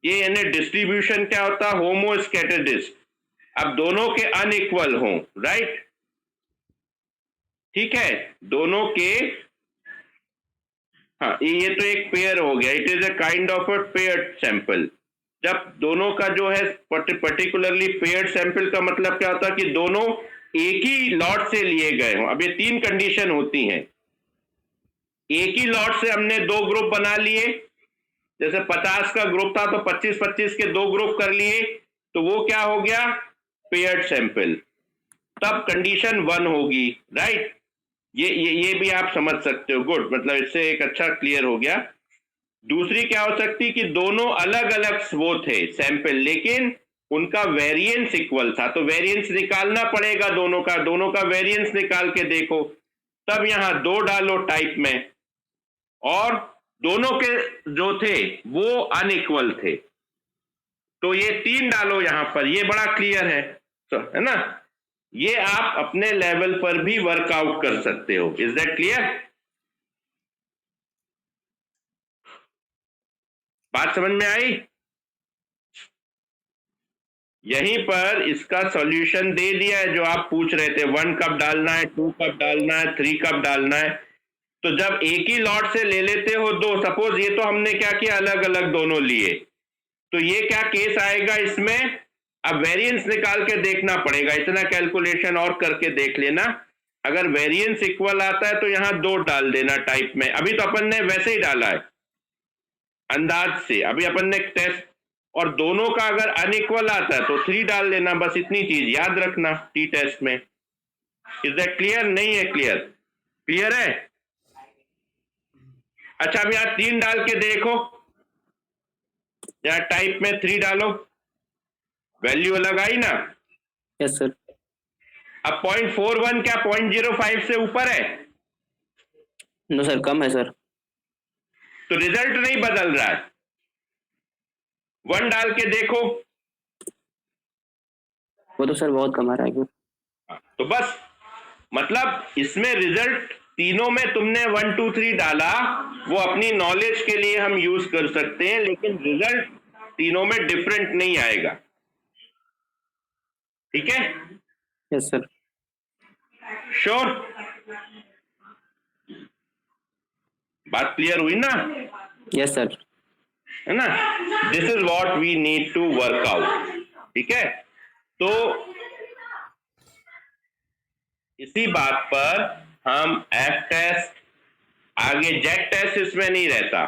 S4: ये यानी डिस्ट्रीब्यूशन क्या होता है, होमोस्कैटर्डिस। अब दोनों के अनइक्वल हो, राइट? ठीक है, दोनों के, हाँ ये तो एक पेयर हो गया, it is a kind of a paired sample. जब दोनों का जो है पर्टिकुलरली पेयर्ड सैंपल का मतलब क्या होता है कि दोनों एक ही लॉट से लिए गए हों। अब ये 3 कंडीशन होती हैं। एक ही लॉट से हमने 2 ग्रुप बना लिए, जैसे 50 का ग्रुप था तो 25-25 के 2 ग्रुप कर लिए, तो वो क्या हो गया, पेयर्ड सैंपल। तब कंडीशन 1 होगी, राइट? ये भी आप समझ सकते हो, गुड, मतलब इससे एक अच्छा क्लियर हो गया। दूसरी क्या हो सकती कि दोनों अलग अलग वो थे सैंपल, लेकिन उनका वेरिएंस इक्वल था, तो वेरिएंस निकालना पड़ेगा दोनों का वेरिएंस निकाल के देखो, तब यहां 2 डालो टाइप में, और दोनों के जो थे वो अनइक्वल थे, तो ये 3 डालो यहां पर। ये बड़ा क्लियर है ना? ये आप अपने लेवल पर भी वर्कआउट कर सकते हो। Is that clear? बात समझ में आई? यहीं पर इसका सॉल्यूशन दे दिया है जो आप पूछ रहे थे। 1 कप डालना है, 2 कप डालना है, 3 कप डालना है। तो जब एक ही लॉट से ले लेते हो 2, सपोज ये तो हमने क्या किया, अलग अलग दोनों लिए, तो ये क्या केस आएगा इसमें? अब वेरिएंस निकाल के देखना पड़ेगा, इतना कैलकुलेशन और करके देख लेना। अगर वेरिएंस इक्वल आता है तो यहां 2 डाल देना टाइप में। अभी तो अपन ने वैसे ही डाला है अंदाज से, अभी अपन ने टेस्ट, और दोनों का अगर अनइक्वल आता है तो 3 डाल देना, बस इतनी चीज याद रखना टी टेस्ट में। Is that clear? नहीं है क्लियर? क्लियर है? अच्छा, अब यहां 3 डाल के देखो, यहां टाइप में 3 डालो, वैल्यू अलग आई ना?
S1: Yes sir.
S4: अब 0.41 क्या 0.05 से ऊपर है?
S1: नो सर, कम है सर।
S4: तो रिजल्ट नहीं बदल रहा है। 1 डाल के देखो,
S1: वो तो सर बहुत कम आ रहा है।
S4: तो बस मतलब इसमें रिजल्ट तीनों में तुमने 1 2 3 डाला, वो अपनी नॉलेज के लिए हम यूज कर सकते हैं, लेकिन रिजल्ट तीनों में डिफरेंट नहीं आएगा। ठीक है?
S1: Yes sir.
S4: श्योर? बात क्लियर हुई ना?
S1: Yes sir.
S4: है ना? This is what we need to work out. ठीक है? तो इसी बात पर हम एफ टेस्ट, आगे जेट टेस्ट इसमें नहीं रहता।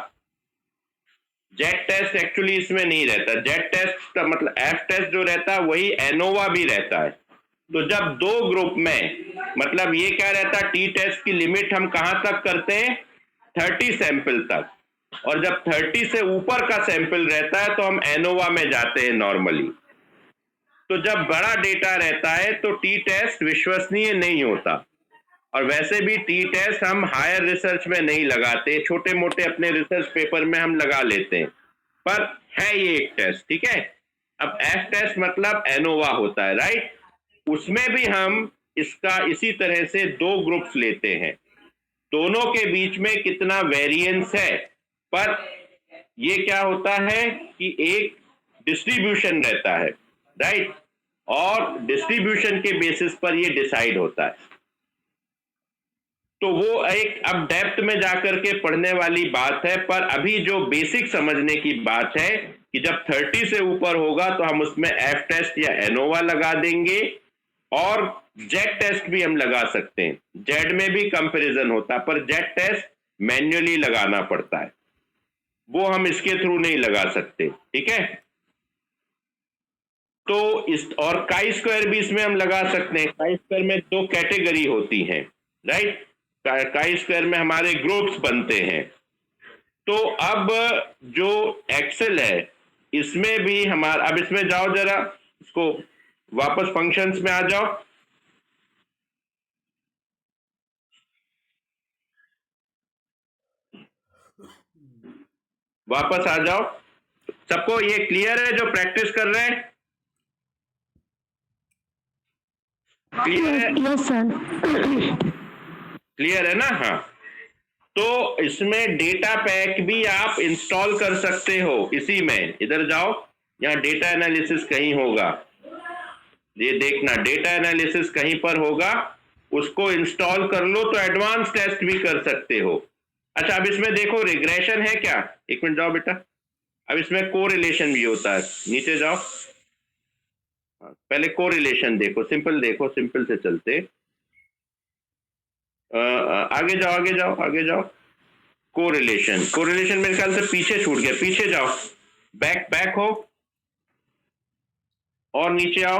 S4: जेट टेस्ट एक्चुअली इसमें नहीं रहता। जेट टेस्ट का मतलब एफ टेस्ट जो रहता है वही एनोवा भी रहता है। तो जब 2 ग्रुप में, मतलब ये क्या रहता है, टी टेस्ट की लिमिट हम कहां तक करते हैं? 30 सैंपल तक। और जब 30 से ऊपर का सैंपल रहता है तो हम एनोवा में जाते हैं नॉर्मली। तो जब बड़ा डेटा रहता है तो टी टेस्ट विश्वसनीय नहीं होता, और वैसे भी टी टेस्ट हम हायर रिसर्च में नहीं लगाते, छोटे मोटे अपने रिसर्च पेपर में हम लगा लेते हैं, पर है ये एक टेस्ट। ठीक है? अब एफ टेस्ट मतलब एनोवा होता है, राइट? उसमें भी हम इसका इसी तरह से 2 ग्रुप्स लेते हैं, दोनों के बीच में कितना वेरिएंस है, पर ये क्या होता है कि एक डिस्ट्रीब्यूशन रहता है, राइट? और डिस्ट्रीब्यूशन के बेसिस पर ये डिसाइड होता है। तो वो एक अब डेप्थ में जाकर के पढ़ने वाली बात है, पर अभी जो बेसिक समझने की बात है कि जब 30 से ऊपर होगा तो हम उसमें एफ टेस्ट या एनोवा लगा देंगे, और जेट टेस्ट भी हम लगा सकते हैं। जेड में भी कंपैरिजन होता है, पर जेट टेस्ट मैन्युअली लगाना पड़ता है, वो हम इसके थ्रू नहीं लगा सकते। ठीक है? तो इस और काई स्क्वायर भी इसमें हम लगा सकते हैं। काई स्क्वायर में 2 कैटेगरी होती हैं, राइट? काई स्क्वायर में हमारे ग्रुप्स बनते हैं। तो अब जो एक्सेल है इसमें भी हमारा, अब इसमें जाओ जरा, इसको वापस फंक्शंस में आ जाओ। वापस आ जाओ। सबको ये क्लियर है जो प्रैक्टिस कर रहे हैं? क्लियर है?
S2: Yes sir.
S4: क्लियर है ना? हाँ। तो इसमें डेटा पैक भी आप इंस्टॉल कर सकते हो इसी में। इधर जाओ, यहाँ डेटा एनालिसिस कहीं होगा, ये देखना, डेटा एनालिसिस कहीं पर होगा, उसको इंस्टॉल कर लो तो एडवांस टेस्ट भी कर सकते हो। अच्छा, अब इसमें देखो रिग्रेशन है क्या? 1 मिनट जाओ बेटा। अब इसमें कोरिलेशन भी होता है, नीचे जाओ। पहले कोरिलेशन देखो, सिंपल देखो, सिंपल से चलते। आगे जाओ, आगे जाओ, आगे जाओ। कोरिलेशन, कोरिलेशन मेरे ख्याल से पीछे छूट गया, पीछे जाओ, बैक बैक हो और नीचे आओ।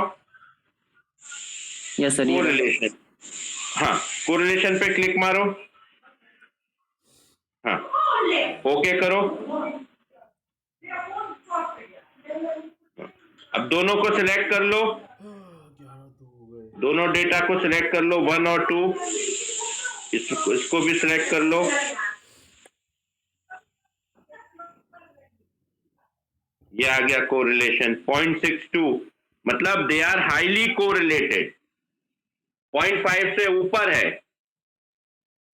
S1: Yes sir.
S4: कोरिलेशन, हाँ, कोरिलेशन पे क्लिक मारो, हाँ, ओके करो। अब दोनों को सिलेक्ट कर लो, दोनों डेटा को सिलेक्ट कर लो, 1 और 2। इसको भी सिलेक्ट कर लो। ये आ गया कोरिलेशन 0.62, मतलब दे आर हाईली कोरिलेटेड। 0.5 से ऊपर है,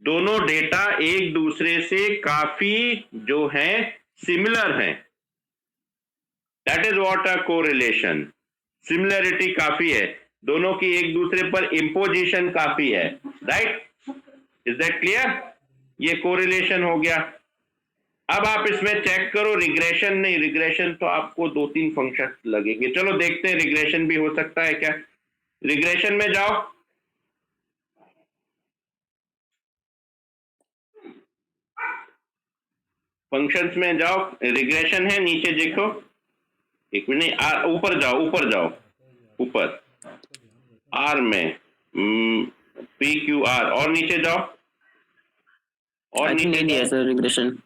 S4: दोनों डेटा एक दूसरे से काफी जो है सिमिलर हैं। That is what a correlation. Similarity काफी है, दोनों की एक दूसरे पर इम्पोजिशन काफी है, राइट? Is that clear? ये कोरिलेशन हो गया। अब आप इसमें चेक करो, रिग्रेशन नहीं, रिग्रेशन तो आपको 2-3 फंक्शन लगेंगे। चलो देखते हैं रिग्रेशन भी हो सकता है क्या। रिग्रेशन में जाओ, फंक्शंस में जाओ, रिग्रेशन है, नीचे देखो, एक मिनट, ऊपर जाओ, ऊपर जाओ, ऊपर आर में PQR, और नीचे जाओ, और नीचे
S1: नहीं दिया सर रिग्रेशन।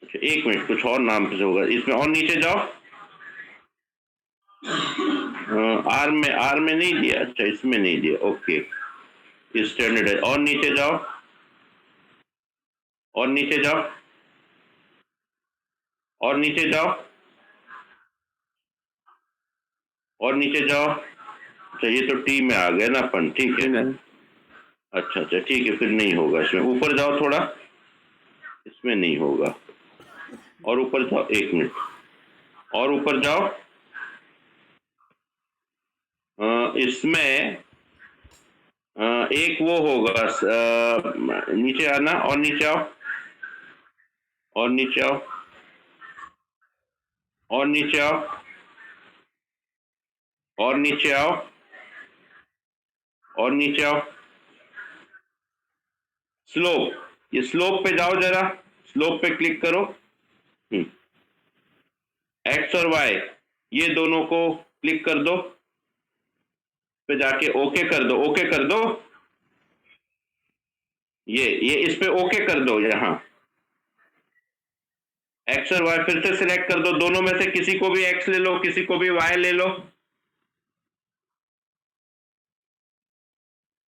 S4: एक मिनट, कुछ और नाम से होगा इसमें, और नीचे जाओ, आर में नहीं दिया, अच्छा इसमें नहीं दिया, ओके, स्टैंडर्ड है। और नीचे जाओ, और नीचे जाओ, और नीचे जाओ, और नीचे जाओ। अच्छा ये तो टी में आ गया ना अपन, ठीक है, अच्छा ठीक है, फिर नहीं होगा इसमें। ऊपर जाओ थोड़ा, इसमें नहीं होगा, और ऊपर जाओ, एक मिनट, और ऊपर जाओ, इसमें एक वो होगा, नीचे आना, और नीचे आओ, और नीचे आओ, और नीचे आओ, और नीचे आओ, और नीचे आओ, स्लोप, ये स्लोप पे जाओ जरा, स्लोप पे क्लिक करो, एक्स और वाई ये दोनों को क्लिक कर दो, पे जाके ओके कर दो, ओके कर दो, ये इस पे ओके कर दो, यहां एक्स और वाई फिर से सिलेक्ट कर दो, दोनों में से किसी को भी एक्स ले लो, किसी को भी वाई ले लो,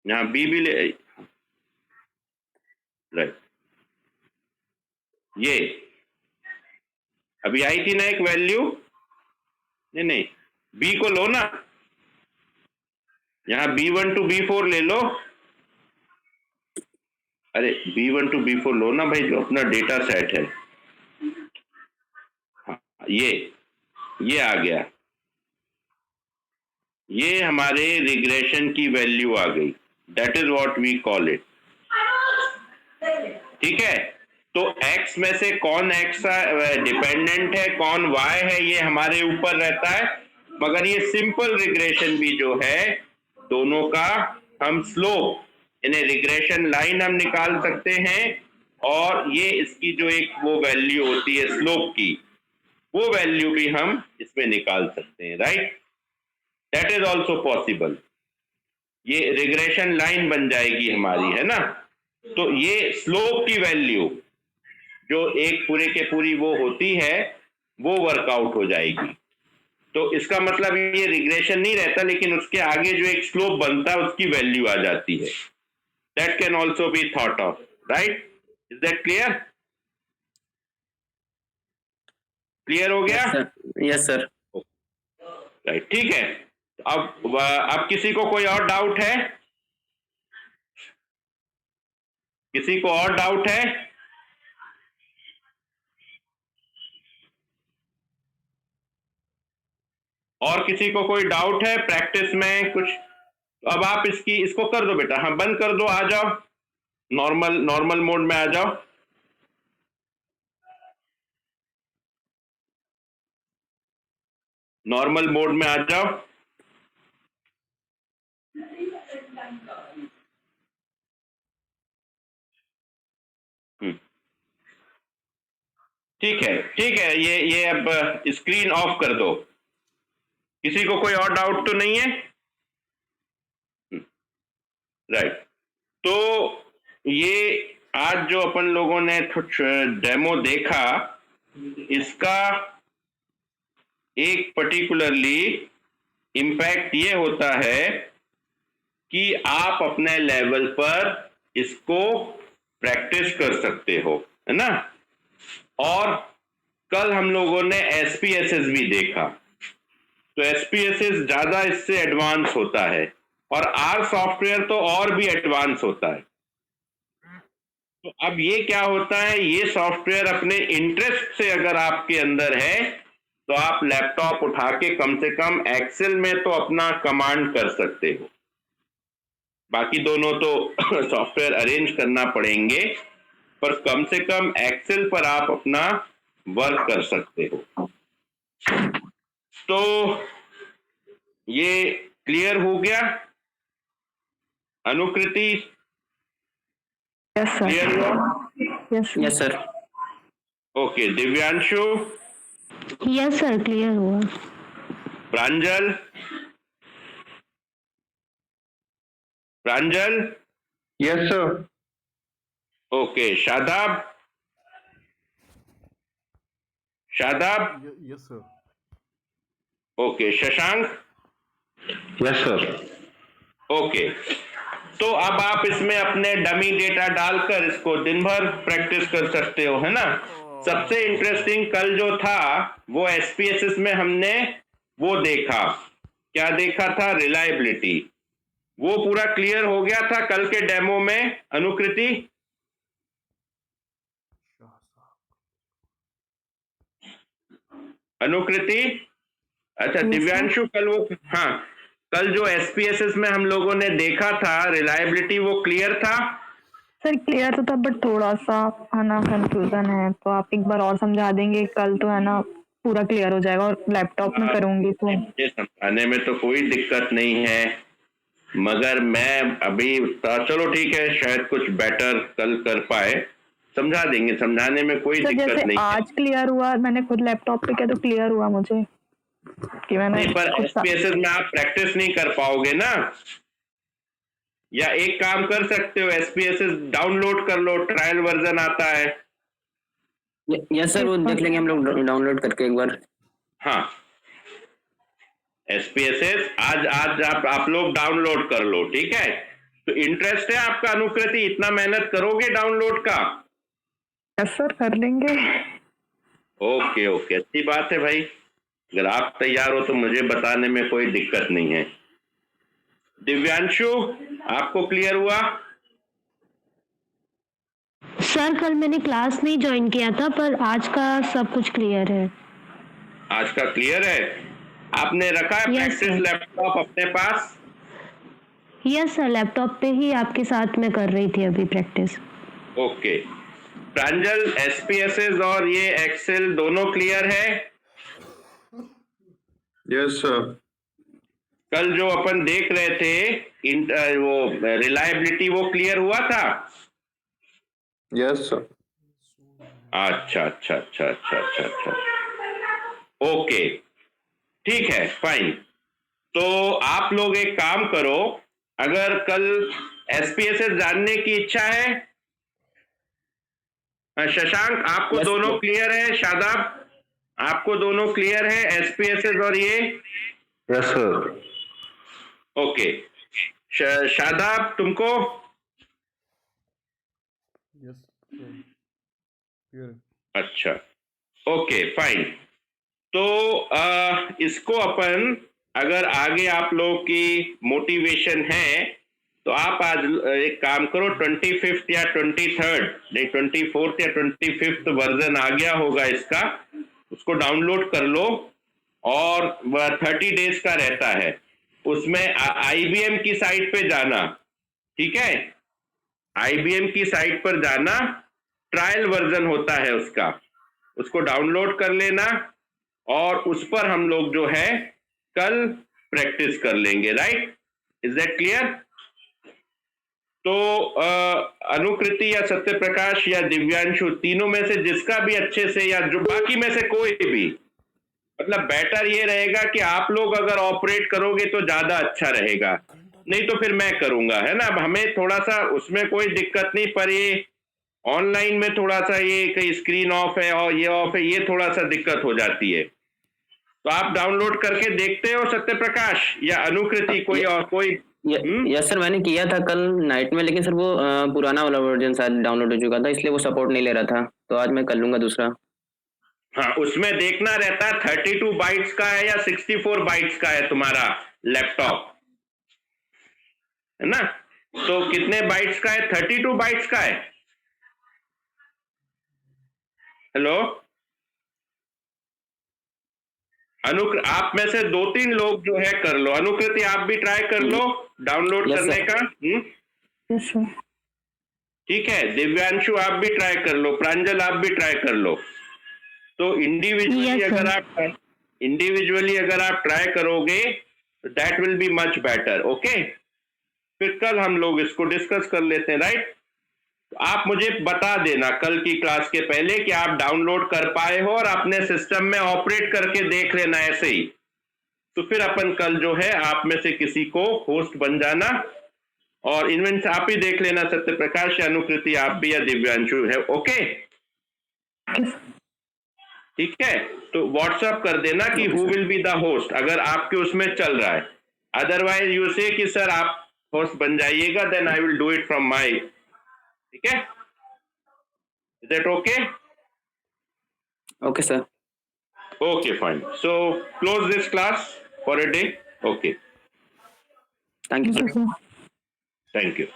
S4: यहां बी भी ले, राइट, ये अभी आई थी ना एक वैल्यू, नहीं बी को लो ना, यहां B1 to B4 ले लो, अरे B1 to B4 लो ना भाई, जो अपना डेटा सेट है, हाँ, ये आ गया, ये हमारे रिग्रेशन की वैल्यू आ गई, that is what we call it, ठीक है। तो x में से कौन x डिपेंडेंट है, कौन y है, ये हमारे ऊपर रहता है, मगर ये सिंपल रिग्रेशन भी जो है, दोनों का हम स्लोप, यानी रिग्रेशन लाइन हम निकाल सकते हैं, और ये इसकी जो एक वो वैल्यू होती है स्लोप की, वो वैल्यू भी हम इसमें निकाल सकते हैं, right? That is also possible. ये रिग्रेशन लाइन बन जाएगी हमारी, है ना। तो ये स्लोप की वैल्यू जो एक पूरे के पूरी वो होती है, वो वर्कआउट हो जाएगी। तो इसका मतलब ये रिग्रेशन नहीं रहता, लेकिन उसके आगे जो एक स्लोप बनता है उसकी वैल्यू आ जाती है। That can also be thought of, right? Is that clear? Clear हो गया?
S1: Yes sir.
S4: राइट, ठीक है। अब किसी को कोई और डाउट है? किसी को और डाउट है? और किसी को कोई डाउट है प्रैक्टिस में कुछ? अब आप इसको कर दो बेटा, हाँ बंद कर दो, आ जाओ नॉर्मल मोड में आ जाओ। नॉर्मल मोड में आ जाओ। ठीक है, ये अब स्क्रीन ऑफ कर दो। किसी को कोई और डाउट तो नहीं है? राइट, तो ये आज जो अपन लोगों ने डेमो देखा, इसका एक पर्टिकुलरली इम्पैक्ट ये होता है कि आप अपने लेवल पर इसको प्रैक्टिस कर सकते हो, है ना। और कल हम लोगों ने SPSS भी देखा, तो SPSS ज्यादा इससे एडवांस होता है और R सॉफ्टवेयर तो और भी एडवांस होता है। तो अब ये क्या होता है, ये सॉफ्टवेयर अपने इंटरेस्ट से अगर आपके अंदर है तो आप लैपटॉप उठा के कम से कम एक्सेल में तो अपना कमांड कर सकते हो। बाकी दोनों तो सॉफ्टवेयर अरेंज करना पड़ेंगे, पर कम से कम एक्सेल पर आप अपना वर्क कर सकते हो। तो ये क्लियर हो गया अनुकृति?
S3: Yes sir.
S4: क्लियर हुआ?
S1: Yes sir.
S4: Okay, Divyanshu?
S2: Yes sir, clear हुआ।
S4: Pranjal? Pranjal?
S5: Yes sir.
S4: Okay, Shadab? Shadab?
S5: Yes sir.
S4: Okay, Shashank?
S5: Yes sir.
S4: Okay, तो अब आप इसमें अपने डमी डेटा डालकर इसको दिन भर प्रैक्टिस कर सकते हो, है ना। सबसे इंटरेस्टिंग कल जो था वो SPSS में हमने वो देखा, क्या देखा था, रिलायबिलिटी। वो पूरा क्लियर हो गया था कल के डेमो में अनुकृति? अनुकृति? अच्छा, दिव्यांशु कल वो, हाँ, कल जो SPSS में हम लोगों ने देखा था रिलायबिलिटी, वो क्लियर था?
S3: सर क्लियर तो था, बट थोड़ा सा है ना कंफ्यूजन है, तो आप एक बार और समझा देंगे, कल तो है ना पूरा क्लियर हो जाएगा और लैपटॉप में करूंगी तो।
S4: ये समझाने में तो कोई दिक्कत नहीं है, मगर मैं अभी चलो ठीक है, शायद कुछ बेटर कल कर पाए, समझा देंगे, समझाने में कोई दिक्कत
S3: जैसे
S4: नहीं
S3: आज क्लियर हुआ, मैंने खुद लैपटॉप पे किया तो क्लियर हुआ मुझे कि मैंने
S4: नहीं, पर SPSS में आप प्रैक्टिस नहीं कर पाओगे ना। या एक काम कर सकते हो, SPSS डाउनलोड कर लो, ट्रायल वर्जन आता है।
S1: यस सर, वो देख लेंगे हम लोग डाउनलोड करके एक बार।
S4: हाँ, SPSS आज आप लोग डाउनलोड कर लो, ठीक है। तो इंटरेस्ट है आपका अनुकृति, इतना मेहनत करोगे डाउनलोड का?
S3: यस सर, कर लेंगे।
S4: ओके ओके, अच्छी बात है भाई, अगर आप तैयार हो तो मुझे बताने में कोई दिक्कत नहीं है। दिव्यांशु, आपको क्लियर हुआ?
S2: सर कल मैंने क्लास नहीं ज्वाइन किया था, पर आज का सब कुछ क्लियर है।
S4: आज का क्लियर है? आपने रखा है
S2: Yes,
S4: प्रैक्टिस
S2: sir.
S4: लैपटॉप अपने पास?
S2: यस सर, लैपटॉप पे ही आपके साथ में कर रही थी अभी प्रैक्टिस।
S4: ओके, प्रांजल, SPSS और ये एक्सेल दोनों क्लियर है?
S5: Yes sir.
S4: कल जो अपन देख रहे थे वो रिलायबिलिटी, वो क्लियर हुआ था?
S5: Yes sir.
S4: अच्छा अच्छा अच्छा अच्छा अच्छा अच्छा, ओके, ठीक है, फाइन। तो आप लोग एक काम करो, अगर कल SPSS जानने की इच्छा है, शशांक आपको
S1: Yes,
S4: दोनों
S1: sir.
S4: क्लियर है? शादाब आपको दोनों क्लियर है, SPSS और ये?
S5: Yes sir.
S4: ओके, शादाब तुमको?
S5: Yes sir.
S4: अच्छा, ओके, फाइन। तो इसको अपन, अगर आगे आप लोगों की मोटिवेशन है तो आप आज एक काम करो, 25 या 23 नहीं 24 या 25 वर्जन आ गया होगा इसका, उसको डाउनलोड कर लो और 30 डेज का रहता है। उसमें IBM की साइट पे जाना, ठीक है, IBM की साइट पर जाना, ट्रायल वर्जन होता है उसका, उसको डाउनलोड कर लेना और उस पर हम लोग जो है कल प्रैक्टिस कर लेंगे, राइट? Is that clear? तो अनुकृति या सत्य प्रकाश या दिव्यांशु, तीनों में से जिसका भी अच्छे से, या जो बाकी में से कोई भी, मतलब बेटर ये रहेगा कि आप लोग अगर ऑपरेट करोगे तो ज्यादा अच्छा रहेगा, नहीं तो फिर मैं करूंगा, है ना। अब हमें थोड़ा सा उसमें कोई दिक्कत नहीं, पर ये ऑनलाइन में थोड़ा सा ये कहीं स्क्रीन ऑफ है और ये ऑफ है, ये थोड़ा सा दिक्कत हो जाती है। तो आप डाउनलोड करके देखते हो सत्य प्रकाश या अनुकृति, कोई और कोई?
S1: यस सर, मैंने किया था कल नाइट में, लेकिन सर वो पुराना वाला वर्जन शायद डाउनलोड हो चुका था, इसलिए वो सपोर्ट नहीं ले रहा था, तो आज मैं कर लूंगा दूसरा।
S4: हाँ, उसमें देखना रहता है 32 बाइट्स का है या 64 बाइट्स का है तुम्हारा लैपटॉप, है ना? तो कितने बाइट्स का है? 32 बाइट्स का है। हेलो आप में से 2-3 लोग जो है कर लो। अनुकृति आप भी ट्राई कर लो डाउनलोड
S1: Yes,
S4: करने
S1: sir.
S4: का।
S3: Yes sir.
S4: ठीक है, दिव्यांशु आप भी ट्राई कर लो, प्रांजल आप भी ट्राई कर लो। तो इंडिविजुअली अगर आप ट्राई करोगे तो that will be much better. Okay, फिर कल हम लोग इसको डिस्कस कर लेते हैं, राइट? आप मुझे बता देना कल की क्लास के पहले कि आप डाउनलोड कर पाए हो और अपने सिस्टम में ऑपरेट करके देख लेना ऐसे ही। तो फिर अपन कल जो है आप में से किसी को होस्ट बन जाना, और इन्वेंट आप ही देख लेना, सत्य प्रकाश या अनुकृति आप भी, या दिव्यांशु है। ओके, ठीक है? तो व्हाट्सएप कर देना कि who will be the host अगर आपके उसमें चल रहा है। अदरवाइज यू से कि सर आप होस्ट बन जाइएगा, then I will do it from my. ठीक है? Is that okay?
S1: Okay sir.
S4: Okay, fine. So close this class for a day. Okay.
S1: Thank you sir.
S3: Sir.
S4: Thank you.